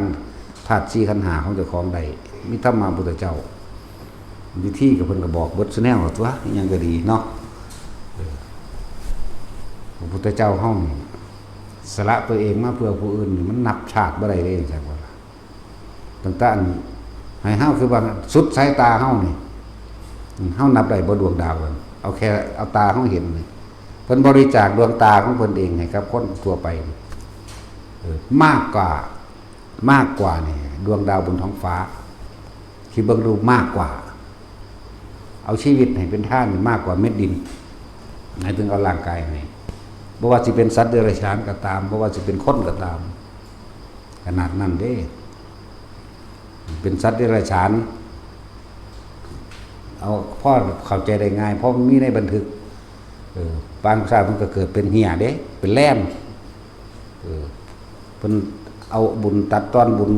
ธาตุ4ขันธ์5ของเจ้าของได้มีธรรมะพุทธเจ้าวิธีก็เพิ่นก็บอกเบิดซุแนวตัวอิหยังก็ดีเนาะพระพุทธเจ้าเฮาสละตัวเองมาเพื่อผู้อื่นมันนับชาติบ่ได้เลยจังว่าต่างๆให้เฮาคือว่าสุดสายตาเฮานี่เฮานับได้บ่ดวงดาวกันเอาแค่เอาตาเฮาเห็นนี่เพิ่นบริจาคดวงตาของเพิ่นเองให้กับคนทั่วไปมากกว่านี่ดวงดาวบนท้องฟ้าคิดเบิ่งดูมากกว่าเอาชีวิตให้เป็นท่านมากกว่าเม็ดดินหมายถึงเอาร่างกายให้บ่ว่าสิเป็นสัตว์เดรัจฉานก็ตามบ่ว่าสิเป็นคนก็ตามขนาดนั้นเด้เป็นสัตว์เดรัจฉานเอาพ่อเข้าใจได้ง่ายเพราะมันมีในบันทึกบางชาติมันก็เกิดเป็นเหี้ยเด้เป็นแล่มเพิ่นเอาบุญตัดตอนบุญ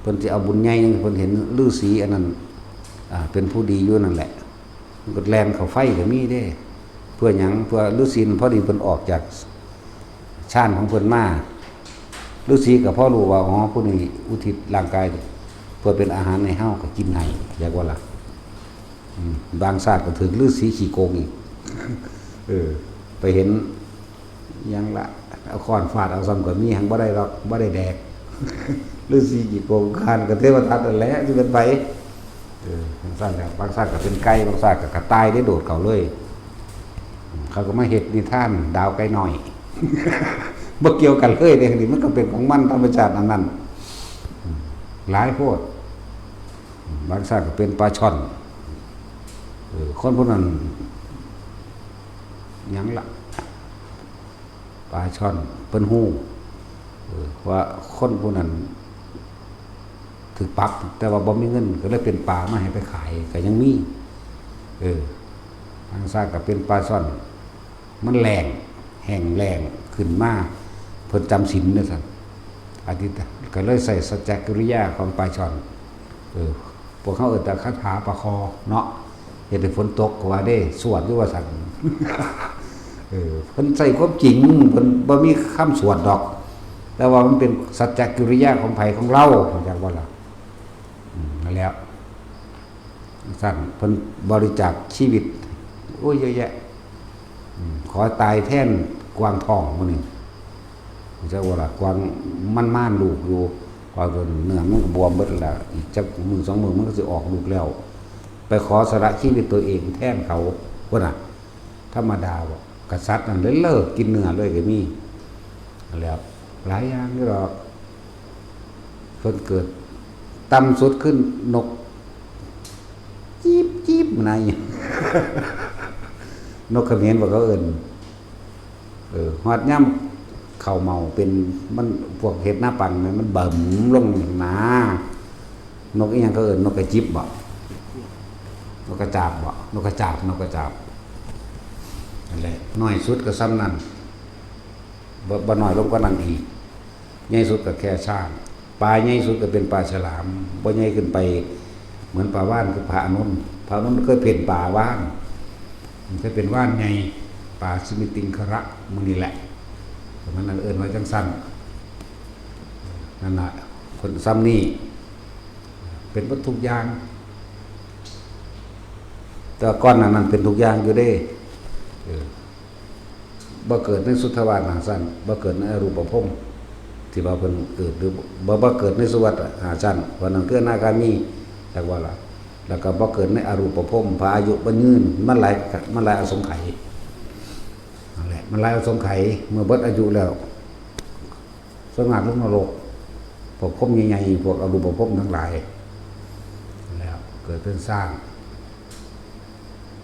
เพิ่นสิเอาบุญใหญ่เพิ่นเห็นฤาษีอันนั้นเป็นผู้ดีอยู่นั่นแหละมันก็แล่นเข้าไฟก็มีเด้เพื่อหยังเพื่อฤาษีพอดีเพิ่นออกจากชาติของเพิ่นมาฤาษีก็พอรู้ว่าอ๋อผู้นี้อุทิศร่างกายเพื่อเป็นอาหารในเฮาก็กินให้เรียกว่าล่ะบางชาติก็ถึงฤาษีขี้โกงอีกไปเห็นยังละเอาค้อนฟาดเอาซ้ำก็มีหังบ่ได้หรอกบ่ได้แดกฤาษีขี้โกงคานก็เทวทัตนั่นแหละสิเป็นไปบางชาติก็เป็นไก่บางชาติก็กระต่ายได้โดดเข้าเลยเขาก็มาเฮ็ดนิทานดาวไก่น้อยบ่เกี่ยวกันเลยเด้นี่มันก็เป็นของมันธรรมชาติอันนั้นหลายโพดบางชาติก็เป็นปลาช่อนคนพวกนั้นหยังละปลาช่อนเพิ่นฮู้ว่าคนพวกนั้นถือปรับแต่ว่าบ่มีเงินก็เลยเป็นปลามาให้ไปขายก็ยังมีบางชาติก็เป็นปลาช่อนมันแรงแห้งแรงขึ้นมาเพิ่นจำศีลเนี่ยซั่นอธิษฐานก็เลยใส่สัจจกิริยาของปลาช่อนพวกเขาแต่คาถาประคอเนาะเฮ็ดให้ฝนตกก็ว่าได้สวดอยู่ว่าซั่นเพิ่นใส่ความจริงเพิ่นบ่มีคำสวดดอกแต่ว่ามันเป็นสัจจกิริยาของไผของเราจังว่าล่ะนั่นแล้วซั่นเพิ่นบริจาคชีวิตโอ้ยเยอะแยะขอตายแทนกวางทองมื้อนี้จังว่าล่ะกวางม่านลูกอยู่พอจนเนื้อมันก็บวมเบิดแล้วอีกจักมื้อ2มื้อมันก็สิออกลูกแล้วไปขอสละชีวิตตัวเองแทนเขาพุ่นน่ะธรรมดาบ่กษัตริย์นั่นเลยเลิกกินเนื้อเลยก็มีแล้วหลายอย่างนี่หรอกเพิ่นเกิดต่ำสุดขึ้นนกจี๊บๆนะ นกเขมรว่าเขาเอิ้นฮอดย่ำเข้าเมาเป็นมันพวกเห็ดหน้าปังมันเบิ่มลงหนานกอีหยังเขาเอิ้นนกกระจิบบ่นกกระจาบบ่นกกระจาบนั่นแหละน้อยสุดก็ซ้ำนั่นบ่น้อยลงกว่านั้นอีกใหญ่สุดก็แค่ช้างปลาใหญ่สุดก็เป็นปลาฉลามบ่ใหญ่ขึ้นไปเหมือนปลาว่านคือพระอนุนพระอนุนเคยเป็นปลาว่านมันเคยเป็นว่านใหญ่ปลาสิมิติงคระมื้อนี้แหละมันนั่นเอิ้นว่าจังซั่นนั่นน่ะคนซ้ำนี่เป็นวัตถุกอย่างแต่ก้อนนั้นเป็นทุกอย่างอยู่เด้บ่เกิดในสุทธวาสหาสั้นบ่เกิดในอรูปภพที่ว่าเพิ่นเกิดหรือบ่เกิดในสุวัฏหาสั้นวันนั้นคืออนาคามีจักว่าล่ะแล้วก็บ่เกิดในอรูปภพพระอายุบ่ยืนมันหลายอสงไขยนั่นแหละมันหลายอสงไขยเมื่อเบิดอายุแล้วสงบลงนรกพวกภพใหญ่ๆพวกอรูปภพทั้งหลายแล้วเกิดเป็นสร้าง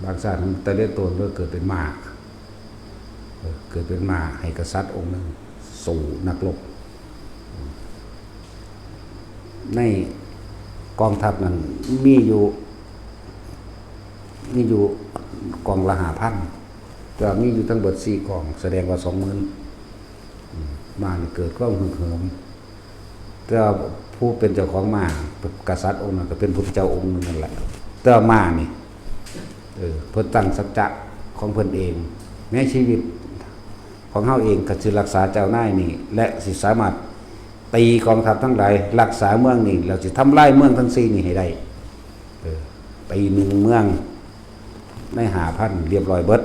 บางชาติแต่เลือดตนเมื่อเกิดเป็นม้าเกิดเป็นม้าให้กษัตริย์องค์หนึ่งสู่นักรบในกองทัพนั้นมีอยู่กองละ5,000แต่มีอยู่ทั้งหมด4กองแสดงว่า20,000ม้านี่เกิดความหึงเหิมแต่ผู้เป็นเจ้าของม้ากษัตริย์องค์นั้นก็เป็นพุทธเจ้าองค์นึงนั่นแหละแต่ม้านี่เพิ่นตั้งสัจจะของเพิ่นเองแม้ชีวิตของเฮาเองก็สิรักษาเจ้านายนี่และสิสามารถตีกองทัพทั้งหลายรักษาเมืองนี่แล้วสิทำลายเมืองทั้ง4นี่ให้ได้ตี1เมืองใน5,000เรียบร้อยเบิด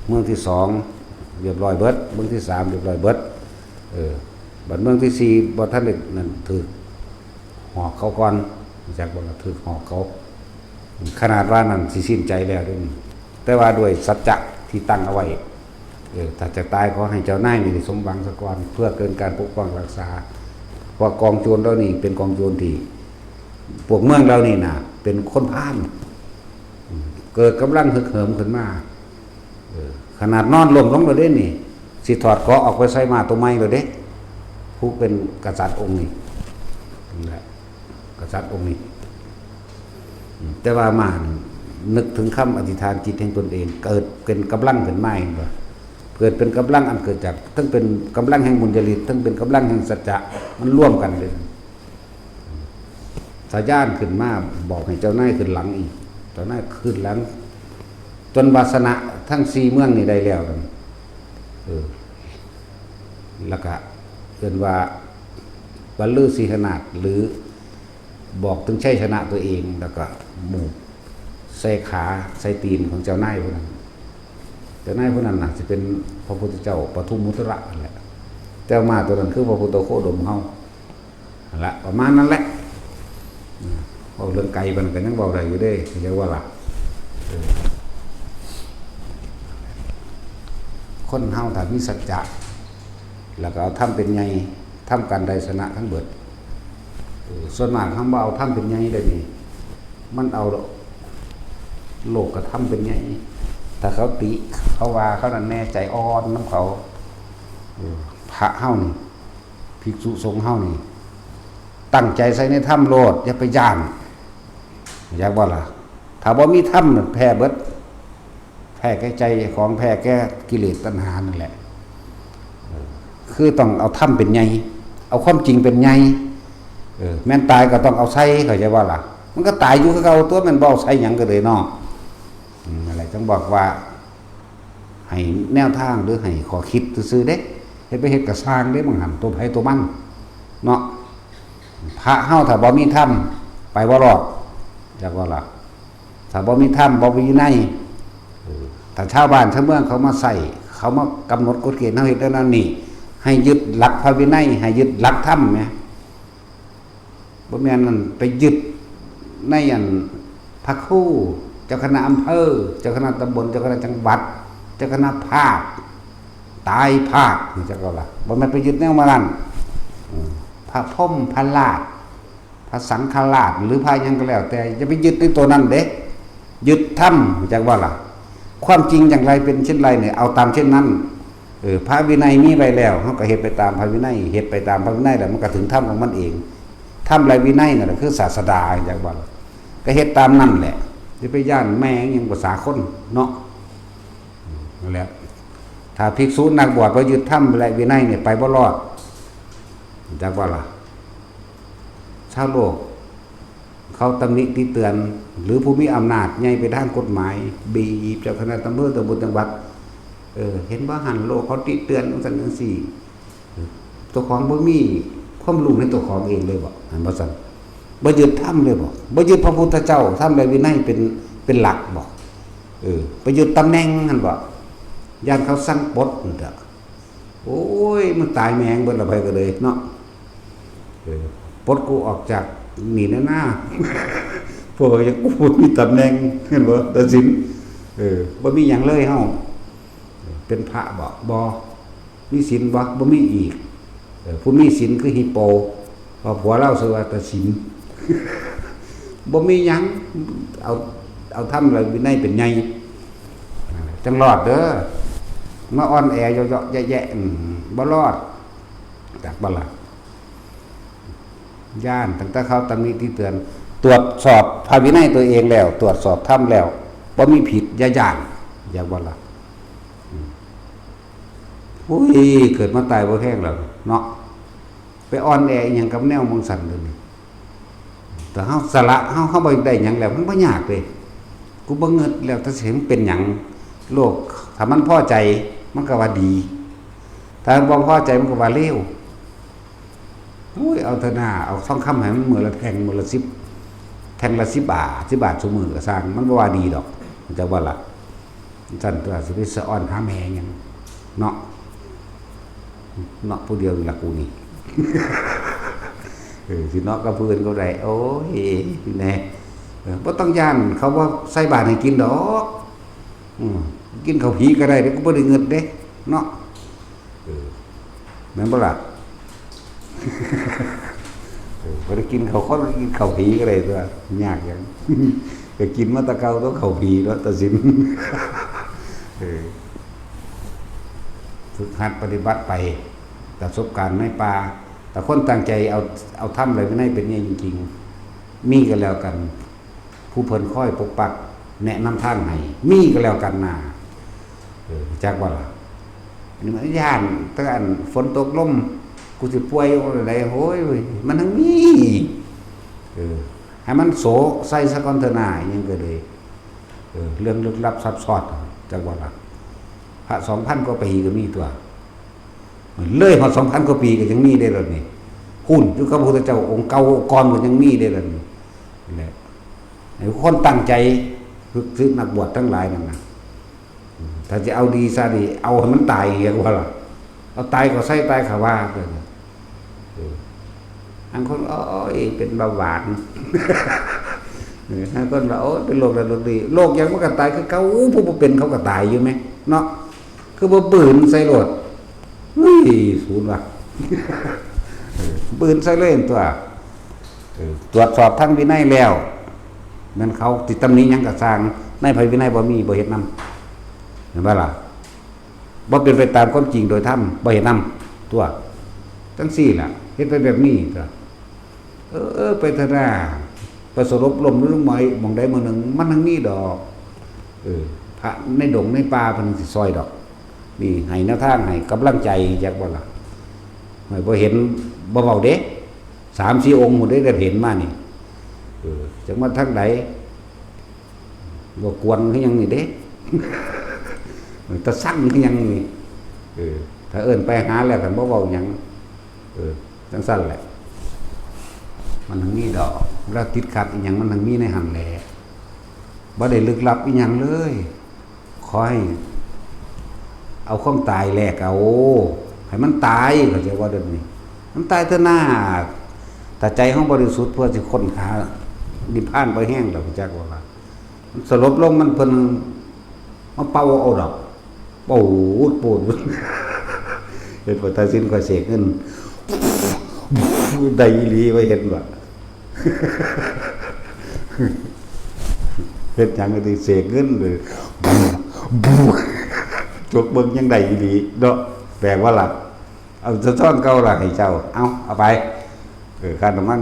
เมืองที่2เรียบร้อยเบิดเมืองที่3เรียบร้อยเบิดบัดเมืองที่4บ่ทันได้นั่นถูกหอกเขาก่อนจากบ่ถูกหอกเขาขนาดว่านั้นสิสิ้นใจแล้วด้วยแต่ว่าด้วยสัจจะที่ตั้งเอาไว้ถ้าจะตายขอให้เจ้านายนี่สมหวังซะก่อนเพื่อเกินการปกป้องรักษาเพราะกองโจรเรานี่เป็นกองโจรที่พวกเมืองเรานี่น่ะเป็นคนพาลเกิดกำลังฮึกเหิมขึ้นมาขนาดนอนลงแล้วเด้นี่สิถอดเกราะออกไปใส่มาตัวใหม่แล้วเด้ผู้เป็นกษัตริย์องค์นี้นี่แหละกษัตริย์องค์นี้แต่ว่ามานึกถึงคำอธิษฐานจิตแห่งตนเองเกิดเป็นกำลังขึ้นมาเองบ่เกิดเป็นกำลังอันเกิดจากทั้งเป็นกำลังแห่งบุญญาลิตทั้งเป็นกำลังแห่งสัจจะมันร่วมกันเลยสายานขึ้นมาบอกให้เจ้านายขึ้นหลังอีกเจ้านายขึ้นหลังจนวาสนะทั้ง4เมืองนี่ได้แล้วกันแล้วก็เกินว่าบรรลือสีขนาดหรือบอกถึงชัยชนะตัวเองแล้วก็หมู่ใส่ขาใส่ตีนของเจ้านายพวกนั้นเจ้านายพวกนั้นน่ะจะเป็นพระพุทธเจ้าปทุมมุตระนั่นแหละเจ้ามาตัวนั้นคือพระพุทธโคดมเฮานั่นแหละประมาณนั้นแหละเอาเรื่องไกลมันก็ยังเว้าได้อยู่เด้เรียกว่าล่ะคนเฮาถ้ามีสัจจะแล้วก็เอาทำเป็นไงทำกันได้ชนะทั้งเบิดส่วนมากคำว่าเอาทำเป็นไงได้นี่มันเอาโลกก็ทำเป็นไงถ้าเขาติเขาว่าเขานั่นแน่ใจอ่อนน้ำเขาพระเฮานี่ภิกษุสงฆ์เฮานี่ตั้งใจใส่ในถ้ำโลดอย่าไปย่านอยากว่าล่ะถ้าบ่มีถ้ำแพ้เบิดแพ้แก้ใจของแพ้แก้กิเลสตัณหานั่นแหละคือต้องเอาถ้ำเป็นไงเอาความจริงเป็นไงแม่นตายก็ต้องเอาใส่เข้าใจว่าล่ะมันก็ตายอยู่กับเราตัวมันบ่เอาใส่หยังก็เลยเนาะอะไรต้องบอกว่าให้แนวทางหรือให้ขอคิดซื่อๆเด้เฮ็ดไปเฮ็ดก็สร้างเด้มันหั่นตัวไผตัวมันเนาะพระเฮาถ้าบ่มีธรรมไปบ่รอดจักว่าล่ะถ้าบ่มีธรรมบ่มีวินัยถ้าชาวบ้านชาวเมืองเขามาใส่เขามากำหนดกฎเกณฑ์เฮาเฮ็ดแล้วนั่นนี่ให้ยึดหลักพระวินัยให้ยึดหลักธรรมแหมบ่แม่นนั่นไปยึดในอันพระครูเจ้าคณะอำเภอเจ้าคณะตำบลเจ้าคณะจังหวัดเจ้าคณะภาคตายภาคนี่จักว่าล่ะบ่แม่นไปยึดแนวมานั่นพระพรหมพระราชพระสังฆราชหรือพระหยังก็แล้วแต่อย่าไปยึดในตัวนั้นเด้ ยึดธรรมจากว่าล่ะความจริงอย่างไรเป็นเช่นไรเนี่ยเอาตามเช่นนั้นพระวินัยมีไว้แล้วเฮาก็เฮ็ดไปตามพระวินัยเฮ็ดไปตามพระวินัยแล้วมันก็ถึงธรรมของมันเองธรรมไรวินัยนั่นแหละคือศาสดาจากว่าก็เฮ็ดตามนั่นแหละสิไปย่านแม่งยังภาษาคนเนาะนั่นแหละถ้าภิกษุนักบวชบ่ยึดธรรมและวินัยเนี่ยไปบ่รอดจากว่าล่ะชาวโลกเขาตำหนิติเตือนหรือผู้มีอำนาจใหญ่ไปทางกฎหมายบีบเจ้าคณะตำรวจตำบลจังหวัดเห็นว่าหันโลกเขาติเตือนจังซี่ตัวของบ่มีความรู้ในตัวของเองเลยบ่อันบ่ซั่นบ่ยึดธรรมเลยบ่บ่ยึดพระพุทธเจ้าธรรมและวินัยเป็นหลักบ่ไปยึดตำแหน่งหั่นบ่ย่านเขาสั่งปลดนั่นเถอะโอ้ยมันตายแมงเบิดละไปก็เลยเนาะปลดกูออกจากนี่หน้าพวกยังกูมีตำแหน่งเห็นบ่ตัดสินบ่มีหยังเลยเฮาเป็นพระบ่มีศีลบ่มีอีกผู้มีศีลคือฮิปโปพอผัวเล่าสวัสดิ์ศีลบ่มีหยังเอาทำอะไรวินัยเป็นไงจังรอดเด้อมาอ่อนแอเยาะๆแยะๆบ่รอดจากบ่ล่ะย่านตั้งแต่เขาตำหนิที่เตือนตรวจสอบพระวินัยตัวเองแล้วตรวจสอบธรรมแล้วบ่มีผิดอย่าย่านอย่างบ่ล่ะโอ้ยเกิดมาตายบ่แห้งแล้วเนาะไปอ่อนแออีหยังกับแนวมงสันเลยแต่เฮาสละเฮาบ่ได้หยังแล้วมันบ่ยากเลยกูบ่เงิดแล้วถ้าสิมันเป็นหยังโลกถ้ามันพอใจมันก็ว่าดีถ้าบ่พอใจมันก็ว่าเลวโอ้ยเอาเถอะนะเอาทองคำให้มันมื้อละแท่งมื้อละ10แท่งละ10 บาท10 บาทซุมื้อก็สร้างมันบ่ว่าดีดอกมันจะว่าล่ะซั่นตัวสิไปสะอ้อนหาแม่หยังเนาะผู้เดียวนี่ล่ะกูนี่ สิเนาะกับเพื่อนก็ได้โอ้ยแน่บ่ต้องย่านเขาว่าใส่บาตรให้กินดอกกินข้าวผีก็ได้เด้ก็บ่ได้เงินเด้เนาะแม่นบ่ล่ะบ่ได้กินข้าวคนกินข้าวผีก็ได้ตัวยากหยังก็กินมาแตะเก่าต้องข้าวผีเนาะตัดสินฝึกหัดปฏิบัติไปประสบการณ์ในป่าแต่คนตั้งใจเอาทำอะไรไม่ได้เป็นเนี่ยจริงๆมีก็แล้วกันผู้เพิ่นค่อยปกปักแนะนำทางให้มีก็แล้วกันน่ะจากว่าล่ะนี่มันย่านตั้งแต่ฝนตกลมกูสิป่วยอะไรโอ้ยมันทั้งมีให้มันโสใส่สะกอนเถอะหน้ายังก็เลยเรื่องลึกลับซับซ้อนจากว่าล่ะพระ 2,000 กว่าปีก็มีตัวเลยพอ 2,000 กว่าปีก็ยังมีได้แล้วนี่หุ่นอยู่กับพระพุทธเจ้าองค์เก่าก่อนก็ยังมีได้แล้วนี่แหละไอ้คนตั้งใจฝึกนักบวชทั้งหลายนั่นน่ะถ้าจะเอาดีซะดีเอาให้มันตายอย่างว่าล่ะเอาตายก็ใส่ตายเขาว่าเลยอันคนเป็นเบาหวานอันคนว่าเป็นโรคระดับดีโรคยังมันก็ตายคือเขาผู้บ่เป็นเขาก็ตายอยู่ไหมเนาะคือบ่ปืนใส่รถศูนย์ว่ะปืนใส่เลยตัวตรวจสอบทั้งวินัยแล้วมันเขาติดตำหนิหยังก็สร้างในภัยวินัยบ่มีบ่เฮ็ดนำเห็นบ่ล่ะบ่เป็นไปตามความจริงโดยธรรมบ่เฮ็ดนำตัวจังซี่ล่ะเฮ็ดไปแบบนี้ตัวไปเถอะนะไปสรบลมหรือหมอยมองใดมองหนึ่งมันทั้งนี้ดอกพระในดงในป่าเพิ่นสิซอยดอกนี่ให้แนวทางให้กำลังใจจักบ่ล่ะบ่เห็นบ่เว้าเด้ 3-4 องค์หมดได้เห็นมานี่จักมาทางใดบ่กวนคือหยังนี่เด้ ตะสั่งคือหยังนี่ถ้าเอิ้นไปหาแล้วกันบ่เว้าหยังจังซั่นแหละมันทั้งนี้ดอกแล้วติดขัดอีหยังมันทั้งมีในหั่นแหละบ่ได้ลึกลับอีหยังเลยขอให้เอาความตายแลกเอาให้มันตายเขาจะว่าเดิมนี่มันตายเถอะหน้าแต่ใจของบริสุทธิ์เพื่อสิค้นหานิพพานไปแห้งแล้วจักว่ามันสลบลงมันเพิ่นมาเป่าเอาดอกปูดเห็นบ่ตาสิ้นก็เสกเงินได้อีหลีไว้เห็นบ่ เฮ็ดหยังก็สิเสกเงินเลยบูจกเบิ่งยังได้อีหลีเนาะแปลว่าล่ะเอาสะท้อนเก่าล่ะให้เจ้าเอาไปค่าน้ำมัน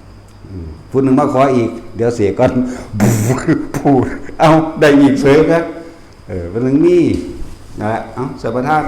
5,000ผู้หนึงมาขออีกเดี๋ยวเสียก่อนพูดเอาได้อีกเสยครับมันถึงมีนั่นแหละสัมปทาน